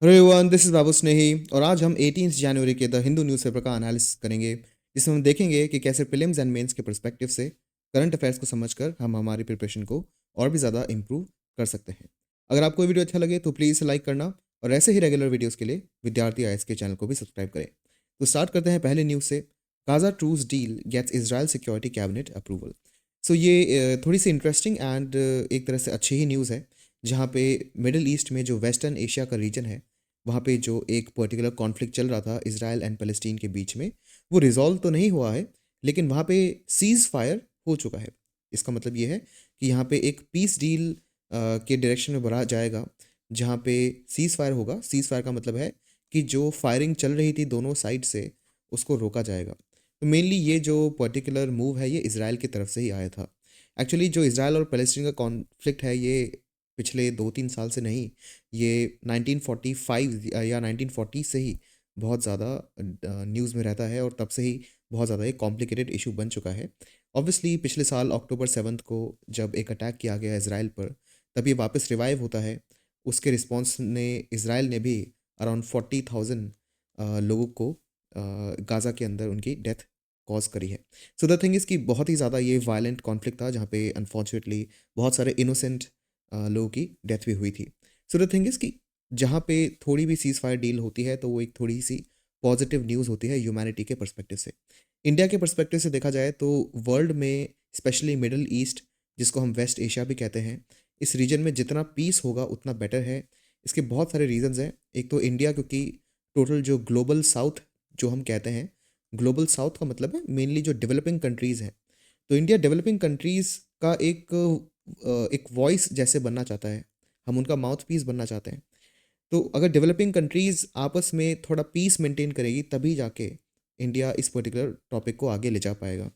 Hello everyone, this is बाबू स्नेही और आज हम 18 जनवरी के द हिंदू न्यूज़पेपर का एनालिसिस करेंगे, जिसमें हम देखेंगे कि कैसे प्रीलिम्स एंड मेंस के पर्सपेक्टिव से करंट अफेयर्स को समझकर हम हमारी प्रिपरेशन को और भी ज़्यादा इंप्रूव कर सकते हैं। अगर आपको ये वीडियो अच्छा लगे तो प्लीज़ लाइक करना और ऐसे ही रेगुलर वीडियोज़ के लिए विद्यार्थी आईएएस के चैनल को भी सब्सक्राइब करें। तो स्टार्ट करते हैं पहले न्यूज़ से। Gaza truce deal gets Israel security cabinet approval. So ये थोड़ी सी इंटरेस्टिंग एंड एक तरह से अच्छी ही न्यूज़ है, जहाँ पे मिडिल ईस्ट में जो वेस्टर्न एशिया का रीजन है, वहाँ पे जो एक पर्टिकुलर कॉन्फ्लिक्ट चल रहा था इसराइल एंड पैलेस्टीन के बीच में, वो रिजॉल्व तो नहीं हुआ है, लेकिन वहाँ पे सीज़ फायर हो चुका है। इसका मतलब ये है कि यहाँ पे एक पीस डील के डायरेक्शन में बढ़ा जाएगा, जहाँ पे सीज़ फायर होगा। सीज़ फायर का मतलब है कि जो फायरिंग चल रही थी दोनों साइड से, उसको रोका जाएगा। तो मेनली ये जो पर्टिकुलर मूव है, ये इसराइल की तरफ से ही आया था। एक्चुअली जो इसराइल और पैलेस्टीन का कॉन्फ्लिक्ट है, ये पिछले 2-3 साल से नहीं, ये 1945 या 1940 से ही बहुत ज़्यादा न्यूज़ में रहता है और तब से ही बहुत ज़्यादा एक कॉम्प्लिकेटेड इशू बन चुका है। ऑब्वियसली पिछले साल अक्टूबर 7 को जब एक अटैक किया गया इसराइल पर, तब ये वापस रिवाइव होता है। उसके रिस्पॉन्स ने इसराइल ने भी अराउंड 40,000 लोगों को गाज़ा के अंदर उनकी डेथ कॉज करी है। सो द थिंग इज़ कि बहुत ही ज़्यादा ये वायलेंट कॉन्फ्लिक्ट था, जहाँ पे अनफॉर्चुनेटली बहुत सारे इनोसेंट लोगों की डेथ भी हुई थी। सो द थिंग इज़ कि जहाँ पे थोड़ी भी सीज़ फायर डील होती है, तो वो एक थोड़ी सी पॉजिटिव न्यूज़ होती है ह्यूमैनिटी के पर्सपेक्टिव से। इंडिया के पर्सपेक्टिव से देखा जाए तो वर्ल्ड में स्पेशली मिडल ईस्ट, जिसको हम वेस्ट एशिया भी कहते हैं, इस रीजन में जितना पीस होगा उतना बेटर है। इसके बहुत सारे रीजंस हैं। एक तो इंडिया, क्योंकि टोटल जो ग्लोबल साउथ जो हम कहते हैं, ग्लोबल साउथ का मतलब है मेनली जो डेवलपिंग कंट्रीज़ हैं। तो इंडिया डेवलपिंग कंट्रीज़ का एक वॉइस जैसे बनना चाहता है, हम उनका माउथ पीस बनना चाहते हैं। तो अगर डेवलपिंग कंट्रीज़ आपस में थोड़ा पीस मेंटेन करेगी, तभी जाके इंडिया इस पर्टिकुलर टॉपिक को आगे ले जा पाएगा।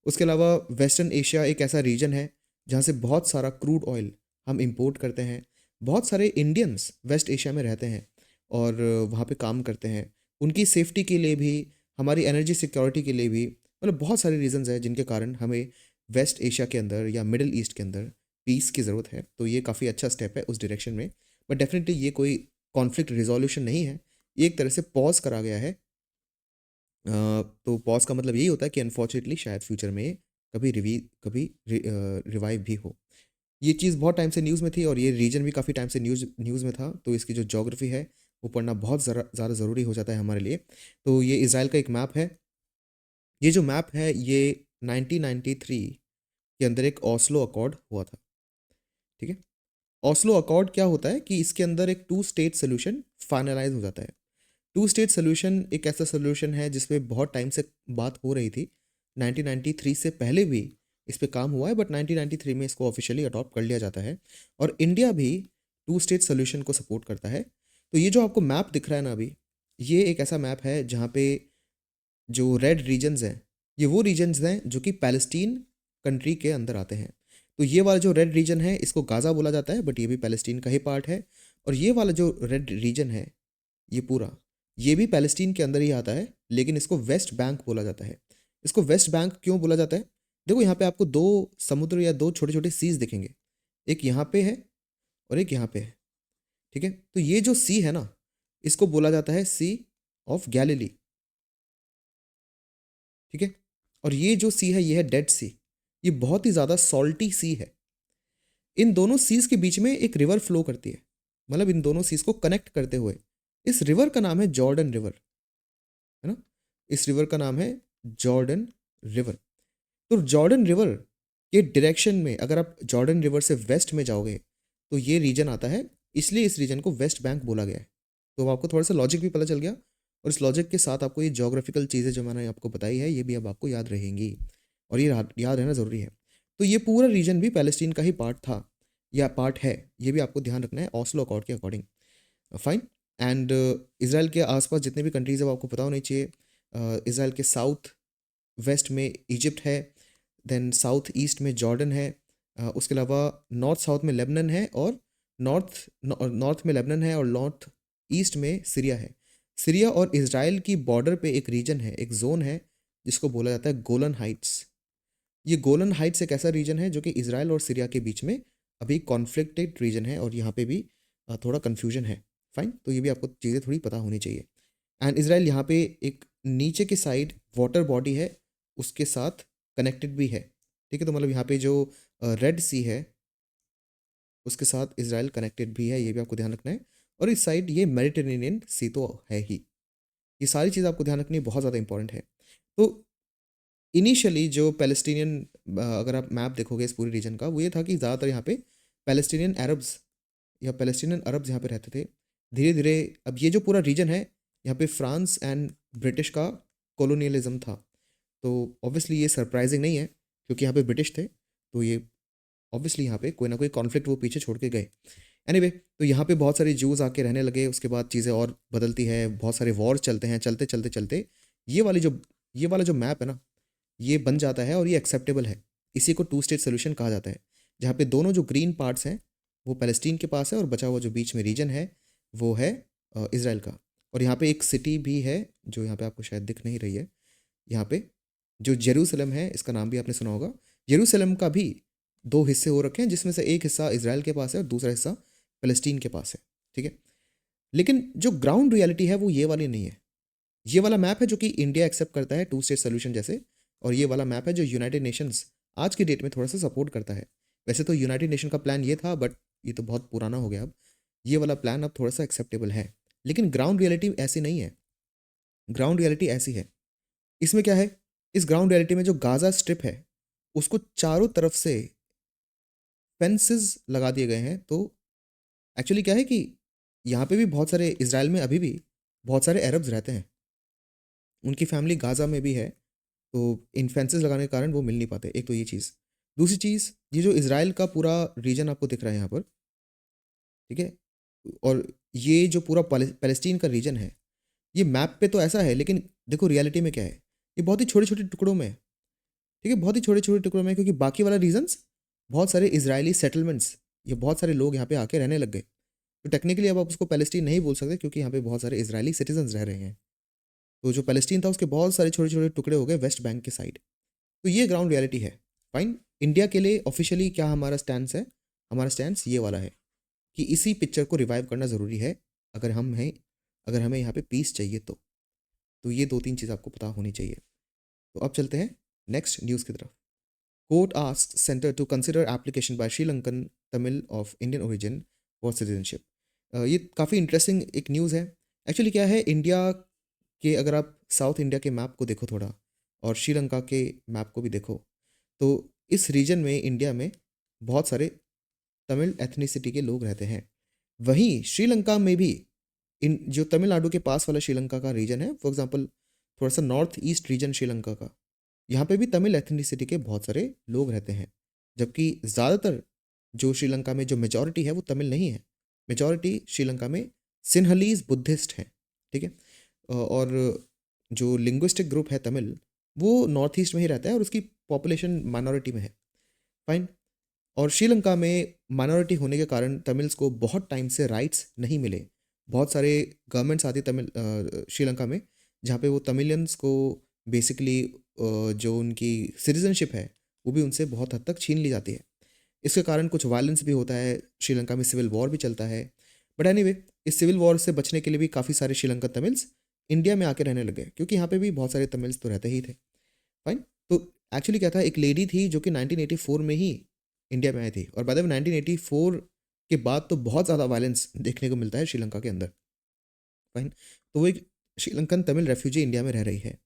उसके अलावा वेस्टर्न एशिया एक ऐसा रीजन है जहाँ से बहुत सारा क्रूड ऑयल हम इंपोर्ट करते हैं। बहुत सारे इंडियंस वेस्ट एशिया में रहते हैं और वहाँ पे काम करते हैं। उनकी सेफ्टी के लिए भी, हमारी एनर्जी सिक्योरिटी के लिए भी, मतलब बहुत सारे रीजंस हैं जिनके कारण हमें वेस्ट एशिया के अंदर या मिडिल ईस्ट के अंदर पीस की ज़रूरत है। तो ये काफ़ी अच्छा स्टेप है उस डायरेक्शन में। बट डेफिनेटली ये कोई कॉन्फ्लिक्ट रिजोल्यूशन नहीं है, ये एक तरह से पॉज करा गया है। तो पॉज का मतलब यही होता है कि अनफॉर्चुनेटली शायद फ्यूचर में कभी रिवाइव भी हो। ये चीज़ बहुत टाइम से न्यूज़ में थी और ये रीजन भी काफ़ी टाइम से न्यूज़ न्यूज़ में था, तो इसकी जो ज्योग्राफी है वो पढ़ना बहुत ज़्यादा ज़रूरी हो जाता है हमारे लिए। तो ये इसराइल का एक मैप है। ये जो मैप है, ये 1993 के अंदर एक ऑस्लो अकॉर्ड हुआ था। ठीक है। ऑस्लो अकॉर्ड क्या होता है कि इसके अंदर एक टू स्टेट सोल्यूशन फाइनलाइज हो जाता है। टू स्टेट सोल्यूशन एक ऐसा सोल्यूशन है जिसपे बहुत टाइम से बात हो रही थी। 1993 से पहले भी इस पे काम हुआ है, बट 1993 में इसको ऑफिशियली अडॉप्ट कर लिया जाता है और इंडिया भी टू स्टेट सोल्यूशन को सपोर्ट करता है। तो ये जो आपको मैप दिख रहा है ना अभी, ये एक ऐसा मैप है जहाँ पे जो रेड रीजन्स हैं, ये वो रीजन्स हैं जो कि पैलेस्टीन कंट्री के अंदर आते हैं। तो ये वाला जो रेड रीजन है, इसको गाज़ा बोला जाता है, बट ये भी पैलेस्टीन का ही पार्ट है। और ये वाला जो रेड रीजन है, ये पूरा, ये भी पैलेस्टीन के अंदर ही आता है, लेकिन इसको वेस्ट बैंक बोला जाता है। इसको वेस्ट बैंक क्यों बोला जाता है? देखो, यहाँ पे आपको दो समुद्र या दो छोटे छोटे सीज दिखेंगे। एक यहाँ पे है और एक यहाँ पे है। ठीक है। तो ये जो सी है ना, इसको बोला जाता है सी ऑफ गैलिली। ठीक है। और ये जो सी है, ये है डेड सी। ये बहुत ही ज़्यादा सॉल्टी सी है। इन दोनों सीज के बीच में एक रिवर फ्लो करती है, मतलब इन दोनों सीज को कनेक्ट करते हुए। इस रिवर का नाम है जॉर्डन रिवर, है ना। इस रिवर का नाम है जॉर्डन रिवर। तो जॉर्डन रिवर के डायरेक्शन में अगर आप जॉर्डन रिवर से वेस्ट में जाओगे, तो ये रीजन आता है, इसलिए इस रीजन को वेस्ट बैंक बोला गया है। तो आपको थोड़ा सा लॉजिक भी पता चल गया, और इस लॉजिक के साथ आपको ये जोग्राफिकल चीज़ें जो मैंने आपको बताई है, ये भी अब आपको याद रहेंगी और ये याद रहना ज़रूरी है। तो ये पूरा रीजन भी पैलेस्टीन का ही पार्ट था या पार्ट है, ये भी आपको ध्यान रखना है ऑस्लो अकॉर्ड के अकॉर्डिंग। फाइन। एंड इसराइल के आसपास जितने भी कंट्रीज़ है वो आपको पता होनी चाहिए। इसराइल के साउथ वेस्ट में इजिप्ट है, देन साउथ ईस्ट में जॉर्डन है, उसके अलावा नॉर्थ साउथ में लेबनन है, और नॉर्थ नॉर्थ में लेबनन है, और नॉर्थ ईस्ट में सीरिया है। सीरिया और इसराइल की बॉर्डर पे एक रीजन है, एक जोन है, जिसको बोला जाता है गोलन हाइट्स। ये गोलन हाइट्स एक ऐसा रीजन है जो कि इसराइल और सीरिया के बीच में अभी कॉन्फ्लिक्टेड रीजन है, और यहाँ पे भी थोड़ा कन्फ्यूजन है। फाइन, तो ये भी आपको चीज़ें थोड़ी पता होनी चाहिए। एंड इसराइल यहाँ पे एक नीचे की साइड वाटर बॉडी है, उसके साथ कनेक्टेड भी है। ठीक है, तो मतलब यहाँ पे जो रेड सी है उसके साथ इसराइल कनेक्टेड भी है, ये भी आपको ध्यान रखना है। और इस साइड ये मेडिटेरेनियन सी तो है ही। ये सारी चीज़ आपको ध्यान रखनी बहुत ज़्यादा इंपॉर्टेंट है। तो इनिशियली जो पैलेस्टीनियन, अगर आप मैप देखोगे इस पूरे रीजन का, वो ये था कि ज़्यादातर यहाँ पे पैलेस्टीनियन अरब्स या पैलेस्टीनियन अरब्स यहाँ पे रहते थे। धीरे धीरे अब ये जो पूरा रीजन है, यहाँ पे फ्रांस एंड ब्रिटिश का कॉलोनियलिज्म था। तो ऑब्वियसली ये सरप्राइजिंग नहीं है, क्योंकि यहाँ पे ब्रिटिश थे, तो ये ऑब्वियसली यहाँ पे कोई ना कोई कॉन्फ्लिक्ट वो पीछे छोड़ के गए। एनीवे, तो यहाँ पे बहुत सारे जूस आके रहने लगे, उसके बाद चीज़ें और बदलती है, बहुत सारे वॉर्स चलते हैं, चलते चलते चलते ये वाली जो ये वाला जो मैप है ना, ये बन जाता है और ये एक्सेप्टेबल है। इसी को टू स्टेट सोल्यूशन कहा जाता है, जहाँ पे दोनों जो ग्रीन पार्ट्स हैं वो पैलेस्टीन के पास है, और बचा हुआ जो बीच में रीजन है वो है इसराइल का। और यहाँ पे एक सिटी भी है जो यहाँ पे आपको शायद दिख नहीं रही है, यहाँ पे जो जेरूसलम है, इसका नाम भी आपने सुना होगा। जेरूसलम का भी दो हिस्से हो रखे हैं, जिसमें से एक हिस्सा इसराइल के पास है और दूसरा हिस्सा फ़लस्तीन के पास है। ठीक है, लेकिन जो ग्राउंड रियलिटी है वो ये वाली नहीं है। ये वाला मैप है जो कि इंडिया एक्सेप्ट करता है टू स्टेट सोल्यूशन जैसे, और ये वाला मैप है जो यूनाइटेड नेशंस आज की डेट में थोड़ा सा सपोर्ट करता है। वैसे तो यूनाइटेड नेशन का प्लान ये था, बट ये तो बहुत पुराना हो गया अब। ये वाला प्लान अब थोड़ा सा एक्सेप्टेबल है, लेकिन ग्राउंड रियलिटी ऐसी नहीं है। ग्राउंड रियलिटी ऐसी है, इसमें क्या है, इस ग्राउंड रियलिटी में जो गाजा स्ट्रिप है उसको चारों तरफ से फेंसेस लगा दिए गए हैं। तो एक्चुअली क्या है कि यहाँ पे भी बहुत सारे, इसराइल में अभी भी बहुत सारे अरब्स रहते हैं, उनकी फैमिली गाजा में भी है। तो इन फेंसेस लगाने के कारण वो मिल नहीं पाते, एक तो ये चीज़। दूसरी चीज़, ये जो इसराइल का पूरा रीजन आपको दिख रहा है यहाँ पर, ठीक है, और ये जो पूरा पैलेस्टीन का रीजन है, ये मैप पे तो ऐसा है, लेकिन देखो रियलिटी में क्या है, ये बहुत ही छोटे छोटे टुकड़ों में है। ठीक है, बहुत ही छोटे छोटे टुकड़ों में है, क्योंकि बाकी वाला रीजन्स बहुत सारे इजरायली सेटलमेंट्स, ये बहुत सारे लोग यहाँ पे आके रहने लग गए। तो टेक्निकली अब आप उसको पैलेस्टीन नहीं बोल सकते, क्योंकि यहाँ पे बहुत सारे इजरायली सिटीजन्स रह रहे हैं। तो जो पैलेस्टीन था उसके बहुत सारे छोटे छोटे टुकड़े हो गए वेस्ट बैंक के साइड। तो ये ग्राउंड रियलिटी है। फाइन, इंडिया के लिए ऑफिशियली क्या हमारा स्टैंड है, हमारा स्टैंड ये वाला है कि इसी पिक्चर को रिवाइव करना ज़रूरी है, अगर हम हैं, अगर हमें यहाँ पे पीस चाहिए तो ये दो तीन चीज़ आपको पता होनी चाहिए। तो अब चलते हैं नेक्स्ट न्यूज़ की तरफ। Court asked centre to consider application by Sri Lankan Tamil of Indian origin for citizenship. ये काफ़ी इंटरेस्टिंग एक न्यूज़ है। एक्चुअली क्या है, इंडिया के अगर आप साउथ इंडिया के मैप को देखो थोड़ा, और श्रीलंका के मैप को भी देखो, तो इस रीजन में इंडिया में बहुत सारे तमिल एथनिसिटी के लोग रहते हैं। वहीं श्रीलंका में भी इन जो तमिलनाडु के पास वाला श्रीलंका का रीजन है, फॉर एग्जांपल थोड़ा सा नॉर्थ ईस्ट रीजन श्रीलंका का, यहाँ पे भी तमिल एथनिसिटी के बहुत सारे लोग रहते हैं। जबकि ज़्यादातर जो श्रीलंका में जो मेजॉरिटी है वो तमिल नहीं है, मेजॉरिटी श्रीलंका में सिन्हलीज बुद्धिस्ट हैं। ठीक है, और जो लिंग्विस्टिक ग्रुप है तमिल, वो नॉर्थ ईस्ट में ही रहता है और उसकी पॉपुलेशन माइनॉरिटी में है। फाइन, और श्रीलंका में माइनॉरिटी होने के कारण तमिल्स को बहुत टाइम से राइट्स नहीं मिले। बहुत सारे गवर्नमेंट्स आती तमिल श्रीलंका में, जहाँ पे वो तमिलियंस को बेसिकली जो उनकी सिटीजनशिप है वो भी उनसे बहुत हद तक छीन ली जाती है। इसके कारण कुछ वायलेंस भी होता है, श्रीलंका में सिविल वॉर भी चलता है। बट एनीवे, इस सिविल वॉर से बचने के लिए भी काफ़ी सारे श्रीलंकन तमिल्स इंडिया में आके रहने लगे, क्योंकि यहाँ पे भी बहुत सारे तमिल्स तो रहते ही थे। फाइन, तो एक्चुअली क्या था, एक लेडी थी जो कि 1984 में ही इंडिया में आई थी, और बाद में 1984 के बाद तो बहुत ज़्यादा वायलेंस देखने को मिलता है श्रीलंका के अंदर। फाइन, तो वो एक श्रीलंकन तमिल रेफ्यूजी इंडिया में रह रही है।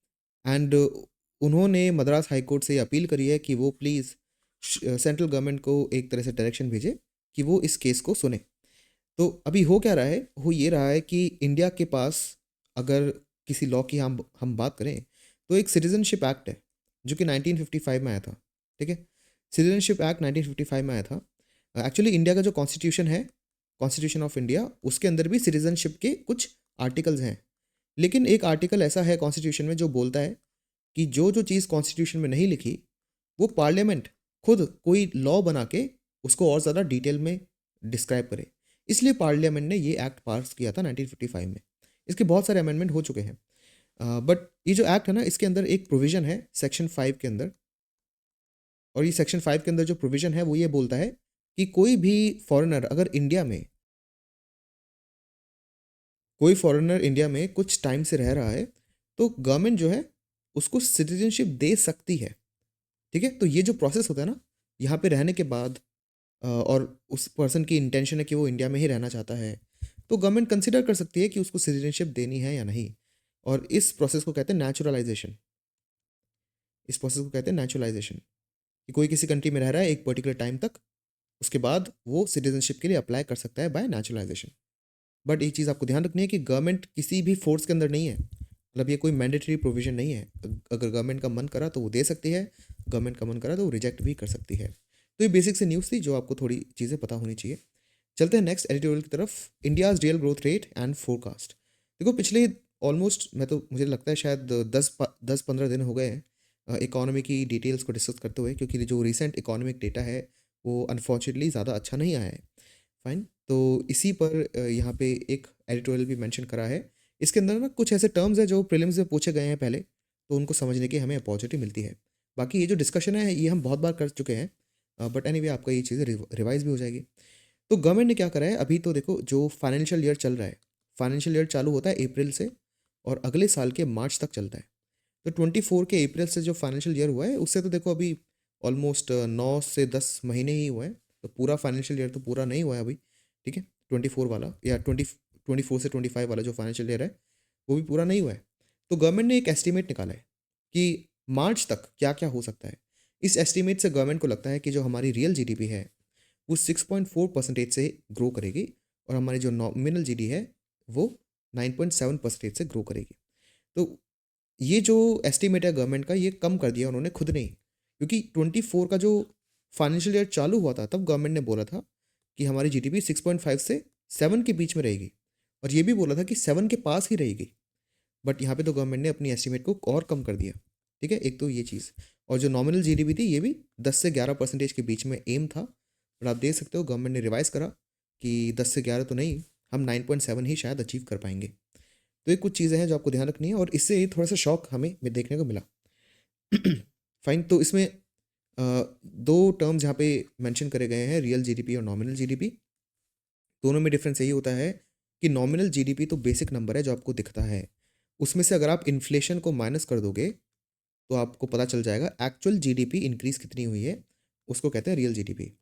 एंड उन्होंने मद्रास हाई कोर्ट से ये अपील करी है कि वो प्लीज़ सेंट्रल गवर्नमेंट को एक तरह से डायरेक्शन भेजे कि वो इस केस को सुने। तो अभी हो क्या रहा है, हो ये रहा है कि इंडिया के पास अगर किसी लॉ की हम बात करें, तो एक सिटीजनशिप एक्ट है जो कि 1955 में आया था। ठीक है, सिटीजनशिप एक्ट 1955 में आया था। एक्चुअली इंडिया का जो कॉन्स्टिट्यूशन है, कॉन्स्टिट्यूशन ऑफ इंडिया, उसके अंदर भी सिटीजनशिप के कुछ आर्टिकल्स हैं। लेकिन एक आर्टिकल ऐसा है कॉन्स्टिट्यूशन में जो बोलता है कि जो चीज़ कॉन्स्टिट्यूशन में नहीं लिखी, वो पार्लियामेंट खुद कोई लॉ बना के उसको और ज़्यादा डिटेल में डिस्क्राइब करे। इसलिए पार्लियामेंट ने ये एक्ट पास किया था 1955 में। इसके बहुत सारे अमेंडमेंट हो चुके हैं, बट ये जो एक्ट है ना, इसके अंदर एक प्रोविज़न है सेक्शन 5 के अंदर, और ये सेक्शन 5 के अंदर जो प्रोविज़न है वो ये बोलता है कि कोई भी फॉरेनर अगर इंडिया में कोई फॉरेनर इंडिया में कुछ टाइम से रह रहा है तो गवर्नमेंट जो है उसको सिटीजनशिप दे सकती है। ठीक है, तो ये जो प्रोसेस होता है ना, यहाँ पे रहने के बाद और उस पर्सन की इंटेंशन है कि वो इंडिया में ही रहना चाहता है, तो गवर्नमेंट कंसिडर कर सकती है कि उसको सिटीजनशिप देनी है या नहीं। और इस प्रोसेस को कहते हैं नेचुरलाइजेशन। इस प्रोसेस को कहते हैं नेचुरलाइजेशन, कि कोई किसी कंट्री में रह रहा है एक पर्टिकुलर टाइम तक, उसके बाद वो सिटीजनशिप के लिए अप्लाई कर सकता है बाय नेचुरलाइजेशन। बट एक चीज़ आपको ध्यान रखनी है कि गवर्नमेंट किसी भी फोर्स के अंदर नहीं है, मतलब ये कोई मैंडेटरी प्रोविजन नहीं है। अगर गवर्नमेंट का मन करा तो वो दे सकती है, गवर्नमेंट का मन करा तो वो रिजेक्ट भी कर सकती है। तो ये बेसिक से न्यूज़ थी जो आपको थोड़ी चीज़ें पता होनी चाहिए। चलते हैं नेक्स्ट एडिटोरियल की तरफ, India's real growth rate and forecast. देखो पिछले ऑलमोस्ट, मैं तो मुझे लगता है शायद 10-15 दिन हो गए हैं इकोनॉमी की डिटेल्स को डिस्कस करते हुए, क्योंकि जो रिसेंट इकोनॉमिक डेटा है वो अनफॉर्चुनेटली ज़्यादा अच्छा नहीं आया है। फाइन, तो इसी पर यहाँ पे एक एडिटोरियल भी मेंशन करा है। इसके अंदर ना कुछ ऐसे टर्म्स हैं जो प्रीलिम्स में पूछे गए हैं पहले, तो उनको समझने की हमें अपॉर्चुनिटी मिलती है। बाकी ये जो डिस्कशन है ये हम बहुत बार कर चुके हैं, बट एनीवे आपका ये चीज़ें रिवाइज भी हो जाएगी। तो गवर्नमेंट ने क्या करा है, अभी तो देखो जो फाइनेंशियल ईयर चल रहा है, फाइनेंशियल ईयर चालू होता है अप्रैल से और अगले साल के मार्च तक चलता है। तो 24 के अप्रैल से जो फाइनेंशियल ईयर हुआ है उससे तो देखो अभी ऑलमोस्ट 9 से 10 महीने ही हुए हैं, तो पूरा फाइनेंशियल ईयर तो पूरा नहीं हुआ है अभी। ठीक है, 24 वाला या 24 से 25 वाला जो फाइनेंशियल ईयर है वो भी पूरा नहीं हुआ है। तो गवर्नमेंट ने एक एस्टिमेट निकाला है कि मार्च तक क्या क्या हो सकता है। इस एस्टिमेट से गवर्नमेंट को लगता है कि जो हमारी रियल जीडीपी है वो 6.4% से ग्रो करेगी और हमारी जो नॉमिनल जीडी है वो 9.7% से ग्रो करेगी। तो ये जो एस्टिमेट है गवर्नमेंट का ये कम कर दिया उन्होंने खुद ने ही, क्योंकि 24 का जो फाइनेंशियल ईयर चालू हुआ था तब गवर्नमेंट ने बोला था कि हमारी जीडीपी 6.5 से 7 के बीच में रहेगी, और ये भी बोला था कि 7 के पास ही रहेगी। बट यहाँ पे तो गवर्नमेंट ने अपनी एस्टिमेट को और कम कर दिया। ठीक है, एक तो ये चीज़, और जो नॉमिनल जीडीपी थी ये भी 10 से 11% के बीच में एम था, बट आप देख सकते हो गवर्नमेंट ने रिवाइज करा कि 10 से 11 तो नहीं, हम 9.7 ही शायद अचीव कर पाएंगे। तो ये कुछ चीज़ें हैं जो आपको ध्यान रखनी है, और इससे थोड़ा सा शॉक हमें देखने को मिला। फाइन, तो इसमें दो टर्म्स यहाँ पे मेंशन करे गए हैं, रियल जीडीपी और नॉमिनल जीडीपी। दोनों में डिफरेंस यही होता है कि नॉमिनल जीडीपी तो बेसिक नंबर है जो आपको दिखता है, उसमें से अगर आप इन्फ्लेशन को माइनस कर दोगे तो आपको पता चल जाएगा एक्चुअल जीडीपी इंक्रीज कितनी हुई है, उसको कहते हैं रियल जीडीपी।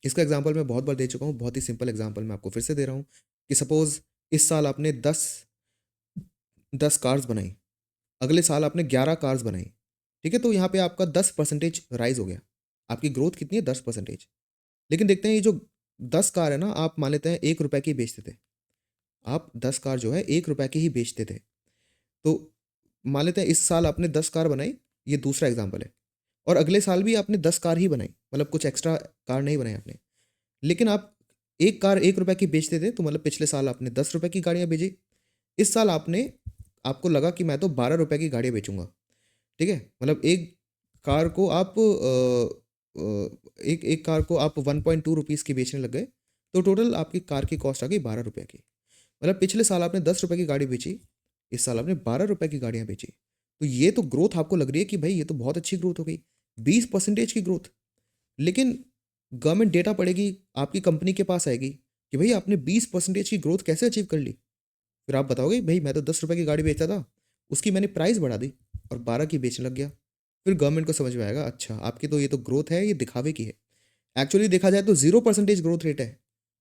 इसका एग्जांपल मैं बहुत बार दे चुका हूँ, बहुत ही सिंपल एग्जांपल मैं आपको फिर से दे रहा हूँ कि सपोज इस साल आपने 10 कार्स बनाई, अगले साल आपने 11 कार्स बनाई। ठीक है, तो यहाँ पे आपका 10% राइज हो गया, आपकी ग्रोथ कितनी है 10%। लेकिन देखते हैं ये जो 10 कार है ना, आप मान लेते हैं 1 रुपए की बेचते थे, आप 10 कार जो है 1 रुपए की ही बेचते थे। तो मान लेते हैं इस साल आपने 10 कार बनाई, ये दूसरा एग्जाम्पल है, और अगले साल भी आपने 10 कार ही बनाई, मतलब कुछ एक्स्ट्रा कार नहीं बनाई आपने। लेकिन आप एक कार 1 रुपए की बेचते थे, तो मतलब पिछले साल आपने 10 रुपए की गाड़ियाँ बेची, इस साल आपको लगा कि मैं तो 12 रुपए की गाड़ियाँ बेचूंगा। ठीक है, मतलब कार को आप एक एक कार को आप 1.2 रुपीज़ की बेचने लग गए, तो टोटल आपकी कार की कॉस्ट आ गई 12 रुपए की। मतलब पिछले साल आपने 10 रुपए की गाड़ी बेची, इस साल आपने 12 रुपए की गाड़ियाँ बेची। तो ये तो ग्रोथ आपको लग रही है कि भाई ये तो बहुत अच्छी ग्रोथ हो गई, 20% की ग्रोथ। लेकिन गवर्नमेंट डेटा पड़ेगी, आपकी कंपनी के पास आएगी कि भाई आपने 20% की ग्रोथ कैसे अचीव कर ली। फिर आप बताओगे भाई मैं तो 10 रुपए की गाड़ी बेचता था, उसकी मैंने प्राइस बढ़ा दी और 12 की बेचने लग गया। फिर गवर्नमेंट को समझ में आएगा अच्छा आपकी तो ये तो ग्रोथ है ये दिखावे की है। एक्चुअली देखा जाए तो 0% ग्रोथ रेट है,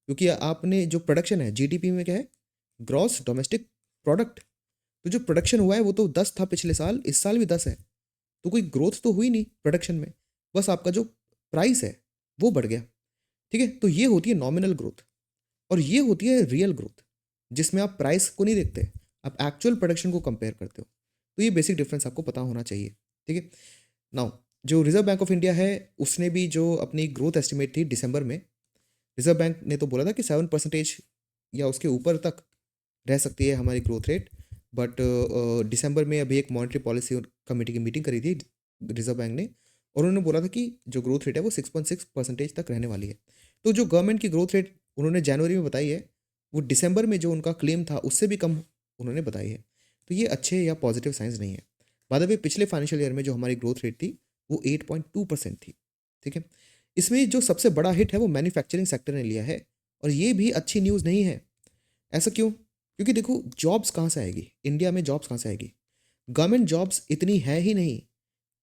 क्योंकि आपने जो प्रोडक्शन है जीडीपी में क्या है, ग्रॉस डोमेस्टिक प्रोडक्ट। तो जो प्रोडक्शन हुआ है वो तो 10 था पिछले साल, इस साल भी 10 है, तो कोई ग्रोथ तो हुई नहीं प्रोडक्शन में, बस आपका जो प्राइस है वो बढ़ गया। ठीक है, तो ये होती है नॉमिनल ग्रोथ, और ये होती है रियल ग्रोथ, जिसमें आप प्राइस को नहीं देखते, आप एक्चुअल प्रोडक्शन को कंपेयर करते हो। तो ये बेसिक डिफरेंस आपको पता होना चाहिए। ठीक है, नाउ जो रिजर्व बैंक ऑफ इंडिया है उसने भी जो अपनी ग्रोथ एस्टिमेट थी दिसंबर में, रिजर्व बैंक ने तो बोला था कि 7% या उसके ऊपर तक रह सकती है हमारी ग्रोथ रेट। बट दिसंबर में अभी एक मॉनेटरी पॉलिसी कमेटी की मीटिंग करी थी रिजर्व बैंक ने, और उन्होंने बोला था कि जो ग्रोथ रेट है वो 6.6% तक रहने वाली है। तो जो गवर्नमेंट की ग्रोथ रेट उन्होंने जनवरी में बताई है वो दिसंबर में जो उनका क्लेम था उससे भी कम उन्होंने बताई है। तो ये अच्छे या पॉजिटिव साइंस नहीं है। बाद में पिछले फाइनेंशियल ईयर में जो हमारी ग्रोथ रेट थी वो 8.2% थी। ठीक है, इसमें जो सबसे बड़ा हिट है वो मैन्युफैक्चरिंग सेक्टर ने लिया है, और ये भी अच्छी न्यूज़ नहीं है। ऐसा क्यों? क्योंकि देखो जॉब्स कहाँ से आएगी, इंडिया में जॉब्स कहाँ से आएगी? गवर्नमेंट जॉब्स इतनी है ही नहीं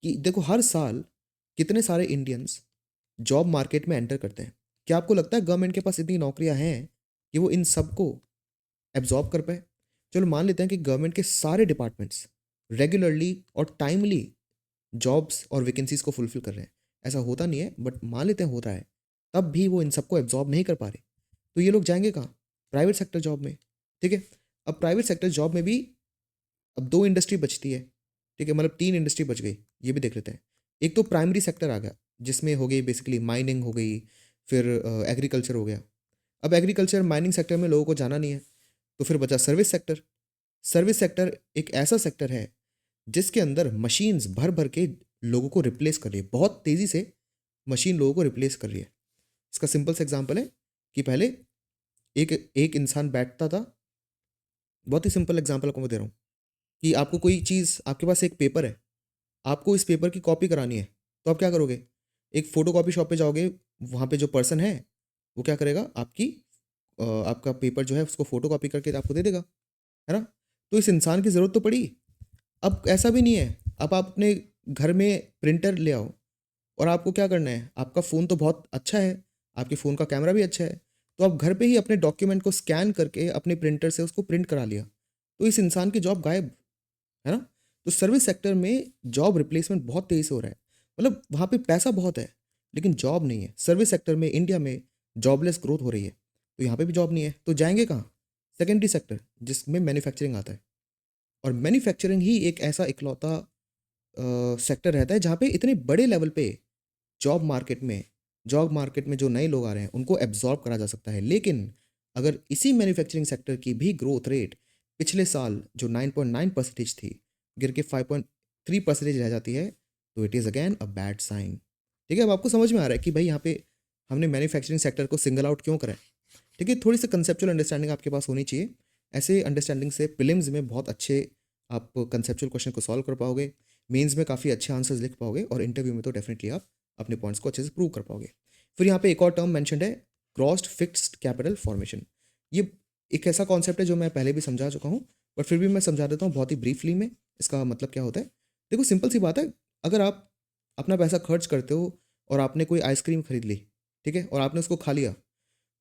कि देखो हर साल कितने सारे इंडियंस जॉब मार्केट में एंटर करते हैं। क्या आपको लगता है गवर्नमेंट के पास इतनी नौकरियां हैं कि वो इन सबको एब्जॉर्ब कर पाए? चलो मान लेते हैं कि गवर्नमेंट के सारे डिपार्टमेंट्स रेगुलरली और टाइमली जॉब्स और वैकेंसीज को फुलफिल कर रहे हैं। ऐसा होता नहीं है बट मान लेते हैं हो रहा है, तब भी वो इन सबको एब्जॉर्ब नहीं कर पा रहे। तो ये लोग जाएंगे कहाँ? प्राइवेट सेक्टर जॉब में। ठीक है, अब प्राइवेट सेक्टर जॉब में भी अब दो इंडस्ट्री बचती है। ठीक है, मतलब तीन इंडस्ट्री बच गई, ये भी देख लेते हैं। एक तो प्राइमरी सेक्टर आ गया, जिसमें हो गई बेसिकली माइनिंग हो गई, फिर एग्रीकल्चर हो गया। अब एग्रीकल्चर माइनिंग सेक्टर में लोगों को जाना नहीं है, तो फिर बचा सर्विस सेक्टर। सर्विस सेक्टर एक ऐसा सेक्टर है जिसके अंदर मशीन्स भर भर के लोगों को रिप्लेस कर रही है, बहुत तेज़ी से मशीन लोगों को रिप्लेस कर रही है। इसका सिंपल सा एग्जांपल है कि पहले एक एक इंसान बैठता था। बहुत ही सिंपल एग्जांपल आपको मैं दे रहा हूँ कि आपको कोई चीज़, आपके पास एक पेपर है, आपको इस पेपर की कॉपी करानी है, तो आप क्या करोगे? एक फ़ोटो कॉपी शॉप पे जाओगे, वहाँ पे जो पर्सन है, वो क्या करेगा? आपका पेपर जो है उसको फ़ोटो कॉपी करके आपको दे देगा, है ना? तो इस इंसान की ज़रूरत तो पड़ी। अब ऐसा भी नहीं है, अब आप अपने घर में प्रिंटर ले आओ और आपको क्या करना है? आपका फ़ोन तो बहुत अच्छा है, आपके फ़ोन का कैमरा भी अच्छा है, तो आप घर पे ही अपने डॉक्यूमेंट को स्कैन करके अपने प्रिंटर से उसको प्रिंट करा लिया। तो इस इंसान की जॉब गायब, है ना? तो सर्विस सेक्टर में जॉब रिप्लेसमेंट बहुत तेज़ी से हो रहा है। मतलब वहाँ पे पैसा बहुत है, लेकिन जॉब नहीं है। सर्विस सेक्टर में इंडिया में जॉबलेस ग्रोथ हो रही है, तो यहाँ पे भी जॉब नहीं है, तो जाएँगे कहाँ? सेकेंडरी सेक्टर, जिसमें मैन्युफैक्चरिंग आता है। और मैन्युफैक्चरिंग ही एक ऐसा इकलौता सेक्टर रहता है जहाँ पे इतने बड़े लेवल पे जॉब मार्केट में जॉब मार्केट में जो नए लोग आ रहे हैं उनको एब्जॉर्ब करा जा सकता है। लेकिन अगर इसी मैन्युफैक्चरिंग सेक्टर की भी ग्रोथ रेट पिछले साल जो 9.9% थी, गिर के 5.3% रह जाती है, तो it is again a bad sign. ठीक है, अब आपको समझ में आ रहा है कि भाई यहाँ पे हमने मैन्युफैक्चरिंग सेक्टर को सिंगल आउट क्यों करा है। ठीक है, थोड़ी सी कंसेप्चुअल अंडरस्टैंडिंग आपके पास होनी चाहिए। ऐसे अंडरस्टैंडिंग से प्रीलिम्स में बहुत अच्छे आप कंसेप्चुअल क्वेश्चन को सॉल्व कर पाओगे, मेंस में काफ़ी अच्छे आंसर्स लिख पाओगे और इंटरव्यू में तो डेफिनेटली आप अपने पॉइंट्स को अच्छे से प्रूव कर पाओगे। फिर यहाँ पे एक और टर्म मेंशन्ड है, क्रॉस्ड फिक्स्ड कैपिटल फॉर्मेशन। ये एक ऐसा कॉन्सेप्ट है जो मैं पहले भी समझा चुका हूँ, बट फिर भी मैं समझा देता हूँ बहुत ही ब्रीफली में। इसका मतलब क्या होता है? देखो सिंपल सी बात है, अगर आप अपना पैसा खर्च करते हो और आपने कोई आइसक्रीम खरीद ली, ठीक है, और आपने उसको खा लिया,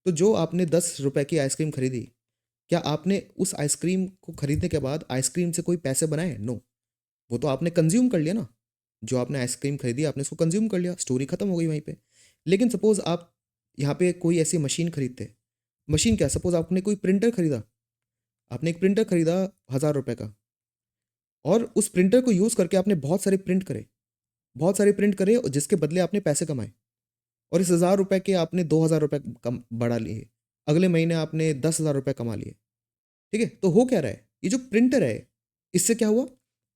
तो जो आपने 10 रुपए की आइसक्रीम खरीदी, क्या आपने उस आइसक्रीम को खरीदने के बाद आइसक्रीम से कोई पैसे बनाए? नो, वो तो आपने कंज्यूम कर लिया ना। जो आपने आइसक्रीम खरीदी आपने उसको कंज्यूम कर लिया, स्टोरी खत्म हो गई वहीं पे। लेकिन सपोज आप यहाँ पे कोई ऐसी मशीन खरीदते, मशीन क्या, सपोज आपने कोई प्रिंटर खरीदा, आपने एक प्रिंटर खरीदा 1000 रुपए का, और उस प्रिंटर को यूज़ करके आपने बहुत सारे प्रिंट करे और जिसके बदले आपने पैसे कमाए, और इस 1000 रुपए के आपने 2000 रुपए कम बढ़ा लिए, अगले महीने आपने 10,000 रुपए कमा लिए। ठीक है, तो हो क्या रहा है? ये जो प्रिंटर है, इससे क्या हुआ?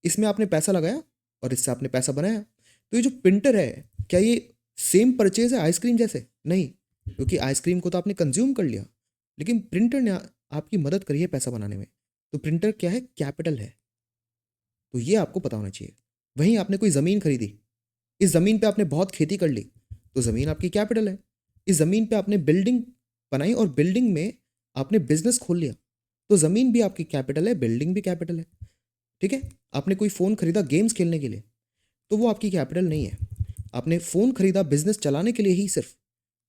इसमें आपने पैसा लगाया और इससे आपने पैसा बनाया। तो ये जो प्रिंटर है, क्या ये सेम परचेज है आइसक्रीम जैसे? नहीं, क्योंकि आइसक्रीम को तो आपने कंज्यूम कर लिया, लेकिन प्रिंटर ने आपकी मदद करी है पैसा बनाने में। तो प्रिंटर क्या है? कैपिटल है। तो ये आपको पता होना चाहिए। वहीं आपने कोई ज़मीन खरीदी, इस ज़मीन पे आपने बहुत खेती कर ली, तो ज़मीन आपकी कैपिटल है। इस ज़मीन पे आपने बिल्डिंग बनाई और बिल्डिंग में आपने बिजनेस खोल लिया, तो ज़मीन भी आपकी कैपिटल है, बिल्डिंग भी कैपिटल है। ठीक है, आपने कोई फ़ोन खरीदा गेम्स खेलने के लिए, तो वो आपकी कैपिटल नहीं है। आपने फ़ोन खरीदा बिजनेस चलाने के लिए ही सिर्फ,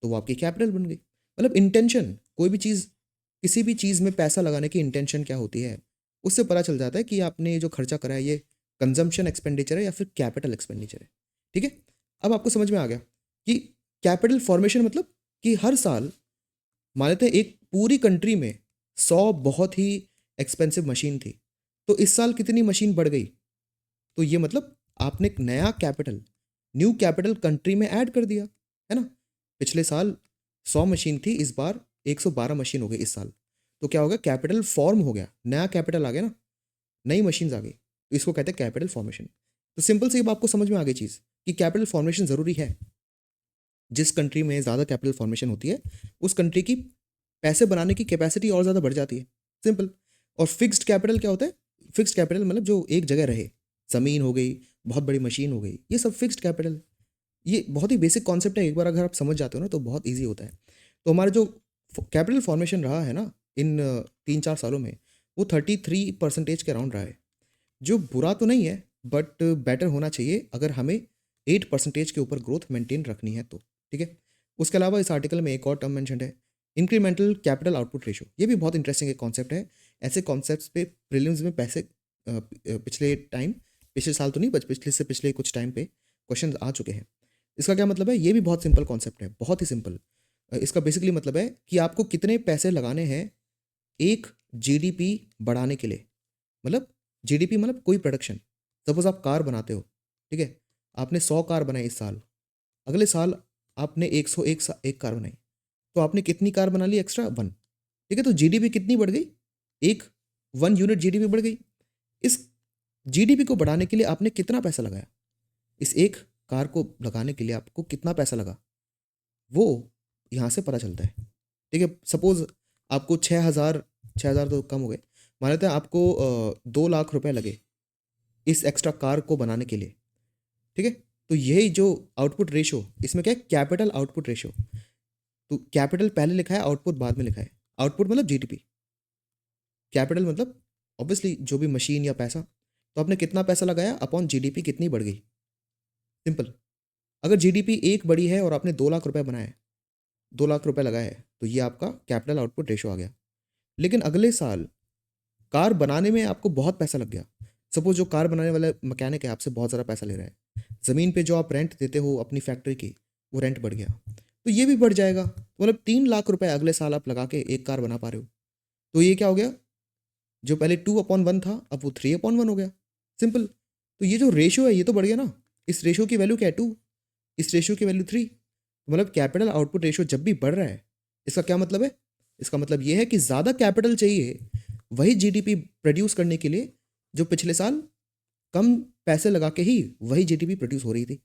तो वो आपकी कैपिटल बन गई। मतलब इंटेंशन, कोई भी चीज़, किसी भी चीज़ में पैसा लगाने की इंटेंशन क्या होती है, उससे पता चल जाता है कि आपने जो खर्चा करा है ये कंजम्पशन एक्सपेंडिचर है या फिर कैपिटल एक्सपेंडिचर है। ठीक है, अब आपको समझ में आ गया कि कैपिटल फॉर्मेशन मतलब कि हर साल मान लेते हैं एक पूरी कंट्री में 100 बहुत ही एक्सपेंसिव मशीन थी, तो इस साल कितनी मशीन बढ़ गई? तो ये मतलब आपने एक नया कैपिटल, न्यू कैपिटल कंट्री में ऐड कर दिया, है ना? पिछले साल 100 मशीन थी, इस बार 112 मशीन हो गई इस साल। तो क्या हो गया? कैपिटल फॉर्म हो गया, नया कैपिटल आ गया ना, नई मशीन्स आ गई, तो इसको कहते हैं कैपिटल फॉर्मेशन। तो सिंपल सी अब आपको समझ में आ गई चीज़ कि कैपिटल फॉर्मेशन ज़रूरी है। जिस कंट्री में ज़्यादा कैपिटल फॉर्मेशन होती है, उस कंट्री की पैसे बनाने की कैपेसिटी और ज़्यादा बढ़ जाती है, सिंपल। और फिक्स्ड कैपिटल क्या होता है? फिक्स्ड कैपिटल मतलब जो एक जगह रहे, ज़मीन हो गई, बहुत बड़ी मशीन हो गई, ये सब फिक्स्ड कैपिटल। ये बहुत ही बेसिक कॉन्सेप्ट है, एक बार अगर आप समझ जाते हो ना तो बहुत ईजी होता है। तो हमारा जो कैपिटल फॉर्मेशन रहा है ना इन 3-4 सालों में, वो 33% के अराउंड रहा है, जो बुरा तो नहीं है बट बेटर होना चाहिए अगर हमें 8% के ऊपर ग्रोथ मेंटेन रखनी है तो। ठीक है। उसके अलावा इस आर्टिकल में एक और टर्म मेंशन्ड है, इंक्रीमेंटल कैपिटल आउटपुट रेशो। ये भी बहुत इंटरेस्टिंग एक कॉन्सेप्ट है। ऐसे कॉन्सेप्ट्स पे प्रीलिम्स में पिछले साल तो नहीं बट पिछले कुछ टाइम पे क्वेश्चन आ चुके हैं। इसका क्या मतलब है? ये भी बहुत सिंपल कॉन्सेप्ट है, बहुत ही सिंपल। इसका बेसिकली मतलब है कि आपको कितने पैसे लगाने हैं एक जीडीपी बढ़ाने के लिए। मतलब जीडीपी मतलब कोई प्रोडक्शन। सपोज आप कार बनाते हो, ठीक है, आपने 100 कार बनाई इस साल, अगले साल आपने 101 कार बनाई, तो आपने कितनी कार बना ली एक्स्ट्रा? 1। ठीक है, तो जीडीपी कितनी बढ़ गई? एक 1 यूनिट जीडीपी बढ़ गई। इस जीडीपी को बढ़ाने के लिए आपने कितना पैसा लगाया? इस एक कार को लगाने के लिए आपको कितना पैसा लगा, वो यहाँ से पता चलता है। ठीक है, सपोज आपको 6,000 तो कम हो गए, मान लेते हैं आपको 2 लाख रुपए लगे इस एक्स्ट्रा कार को बनाने के लिए। ठीक है, तो यही जो आउटपुट रेशो, इसमें क्या है? Capital output ratio. तो कैपिटल पहले लिखा है, आउटपुट बाद में लिखा है। आउटपुट मतलब जीडीपी, कैपिटल मतलब ऑब्वियसली जो भी मशीन या पैसा। तो आपने कितना पैसा लगाया अपॉन जीडीपी कितनी बढ़ गई। सिंपल। अगर जीडीपी एक बढ़ी है और आपने 2 लाख रुपए बनाए, 2 लाख रुपए लगाए हैं, तो ये आपका कैपिटल आउटपुट रेशो आ गया। लेकिन अगले साल कार बनाने में आपको बहुत पैसा लग गया। सपोज जो कार बनाने वाला मैकेनिक है आपसे बहुत ज़्यादा पैसा ले रहा है, ज़मीन पे जो आप रेंट देते हो अपनी फैक्ट्री की, वो रेंट बढ़ गया, तो ये भी बढ़ जाएगा। मतलब 3 लाख रुपए अगले साल आप लगा के एक कार बना पा रहे हो, तो ये क्या हो गया? जो पहले 2/1 था अब वो 3/1 हो गया। सिंपल। तो ये जो रेशियो है ये तो बढ़ गया ना। इस रेशियो की वैल्यू क्या है? 2। इस रेशियो की वैल्यू 3। मतलब कैपिटल आउटपुट रेशियो जब भी बढ़ रहा है, इसका क्या मतलब है? इसका मतलब ये है कि ज़्यादा कैपिटल चाहिए वही जीडीपी प्रोड्यूस करने के लिए जो पिछले साल कम पैसे लगा के ही वही जीडीपी प्रोड्यूस हो रही थी।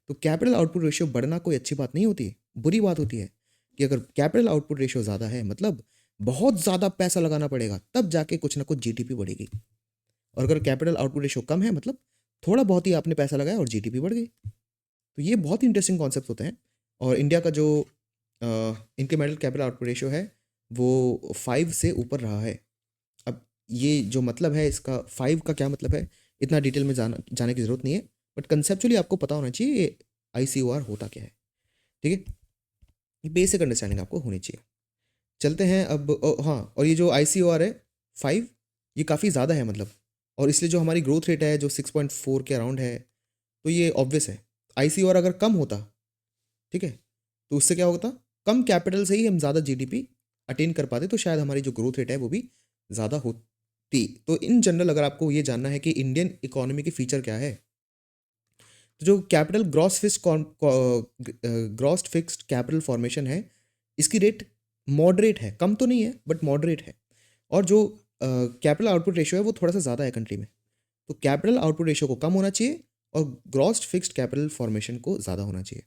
तो कैपिटल आउटपुट रेशियो बढ़ना कोई अच्छी बात नहीं होती, बुरी बात होती है। कि अगर कैपिटल आउटपुट रेशियो ज़्यादा है मतलब बहुत ज़्यादा पैसा लगाना पड़ेगा, तब जाके कुछ ना कुछ जीडीपी बढ़ेगी। और अगर कैपिटल आउटपुट रेशियो कम है मतलब थोड़ा बहुत ही आपने पैसा लगाया और जीडीपी बढ़ गई। तो ये बहुत ही इंटरेस्टिंग कॉन्सेप्ट होते हैं। और इंडिया का जो इंक्रीमेंटल कैपिटल आउटपुट रेशियो है वो 5 से ऊपर रहा है। अब ये जो मतलब है इसका 5 का क्या मतलब है, इतना डिटेल में जाने की ज़रूरत नहीं है, बट कंसेप्चुअली आपको पता होना चाहिए ये ICOR होता क्या है। ठीक है, ये बेसिक अंडरस्टैंडिंग आपको होनी चाहिए। चलते हैं अब। हाँ, और ये जो ICOR है 5, ये काफ़ी ज़्यादा है मतलब, और इसलिए जो हमारी ग्रोथ रेट है जो 6.4 के अराउंड है, तो ये ऑब्वियस है। ICOR अगर कम होता, ठीक है, तो उससे क्या होता? कम कैपिटल से ही हम ज़्यादा जीडीपी अटेन कर पाते, तो शायद हमारी जो ग्रोथ रेट है वो भी ज़्यादा होती। तो इन जनरल अगर आपको ये जानना है कि इंडियन इकोनॉमी की फीचर क्या है, तो जो capital gross fixed capital formation है, इसकी रेट मॉडरेट है, कम तो नहीं है बट मॉडरेट है। और जो कैपिटल आउटपुट रेशियो है वो थोड़ा सा ज़्यादा है कंट्री में। तो कैपिटल आउटपुट रेशियो को कम होना चाहिए और ग्रॉस फिक्स्ड कैपिटल फॉर्मेशन को ज़्यादा होना चाहिए।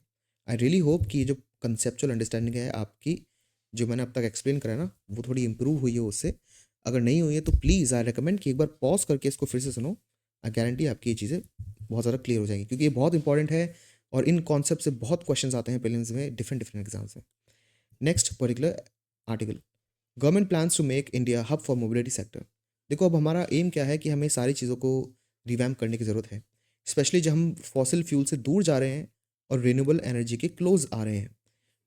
आई रियली होप कि ये जो कंसेप्चुअल अंडरस्टैंडिंग है आपकी, जो मैंने अब तक एक्सप्लेन करा ना, वो थोड़ी इंप्रूव हुई है उससे। अगर नहीं हुई है तो प्लीज़ आई रिकमेंड कि एक बार पॉज करके इसको फिर से सुनो। आई गारंटी आपकी ये चीज़ें बहुत ज़्यादा क्लियर हो जाएंगी, क्योंकि ये बहुत इंपॉर्टेंट है और इन कॉन्सेप्ट से बहुत क्वेश्चंस आते हैं प्रीलिम्स में, डिफरेंट डिफरेंट एग्जाम्स में। Next particular article, government plans to make India hub for mobility sector. देखो अब हमारा एम क्या है कि हमें सारी चीज़ों को रिवैम्प करने की ज़रूरत है, स्पेशली जब हम फॉसिल फ्यूल से दूर जा रहे हैं और रिन्यूएबल एनर्जी के क्लोज आ रहे हैं।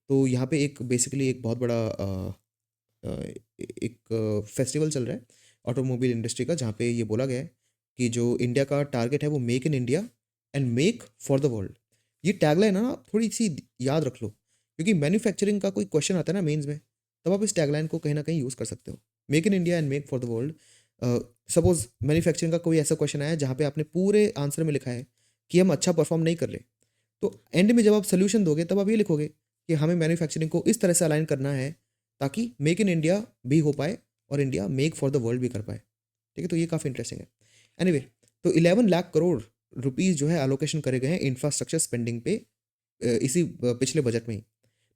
तो यहाँ पे एक बेसिकली एक बहुत बड़ा एक फेस्टिवल चल रहा है ऑटोमोबाइल इंडस्ट्री का, जहाँ पे ये बोला गया है कि जो इंडिया का टारगेट है वो make in India and make for the world. ये टैगलाइन है ना, आप थोड़ी सी याद रख लो, क्योंकि मैन्युफैक्चरिंग का कोई क्वेश्चन आता है ना मेंस में, तब आप इस टैगलाइन को कहीं ना कहीं यूज़ कर सकते हो। Make in India and make for the world. Suppose manufacturing का कोई ऐसा क्वेश्चन आया जहाँ पे आपने पूरे आंसर में लिखा है कि हम अच्छा परफॉर्म नहीं कर रहे, तो एंड में जब आप सोल्यूशन दोगे तब आप ये लिखोगे कि हमें मैन्युफैक्चरिंग को इस तरह से अलाइन करना है ताकि मेक इन इंडिया भी हो पाए और India make for the world भी कर पाए। ठीक है, तो ये काफ़ी इंटरेस्टिंग है। एनीवे, तो 11 लाख करोड़ रुपीज़ जो है एलोकेशन करे गए हैं इंफ्रास्ट्रक्चर स्पेंडिंग पे इसी पिछले बजट में ही।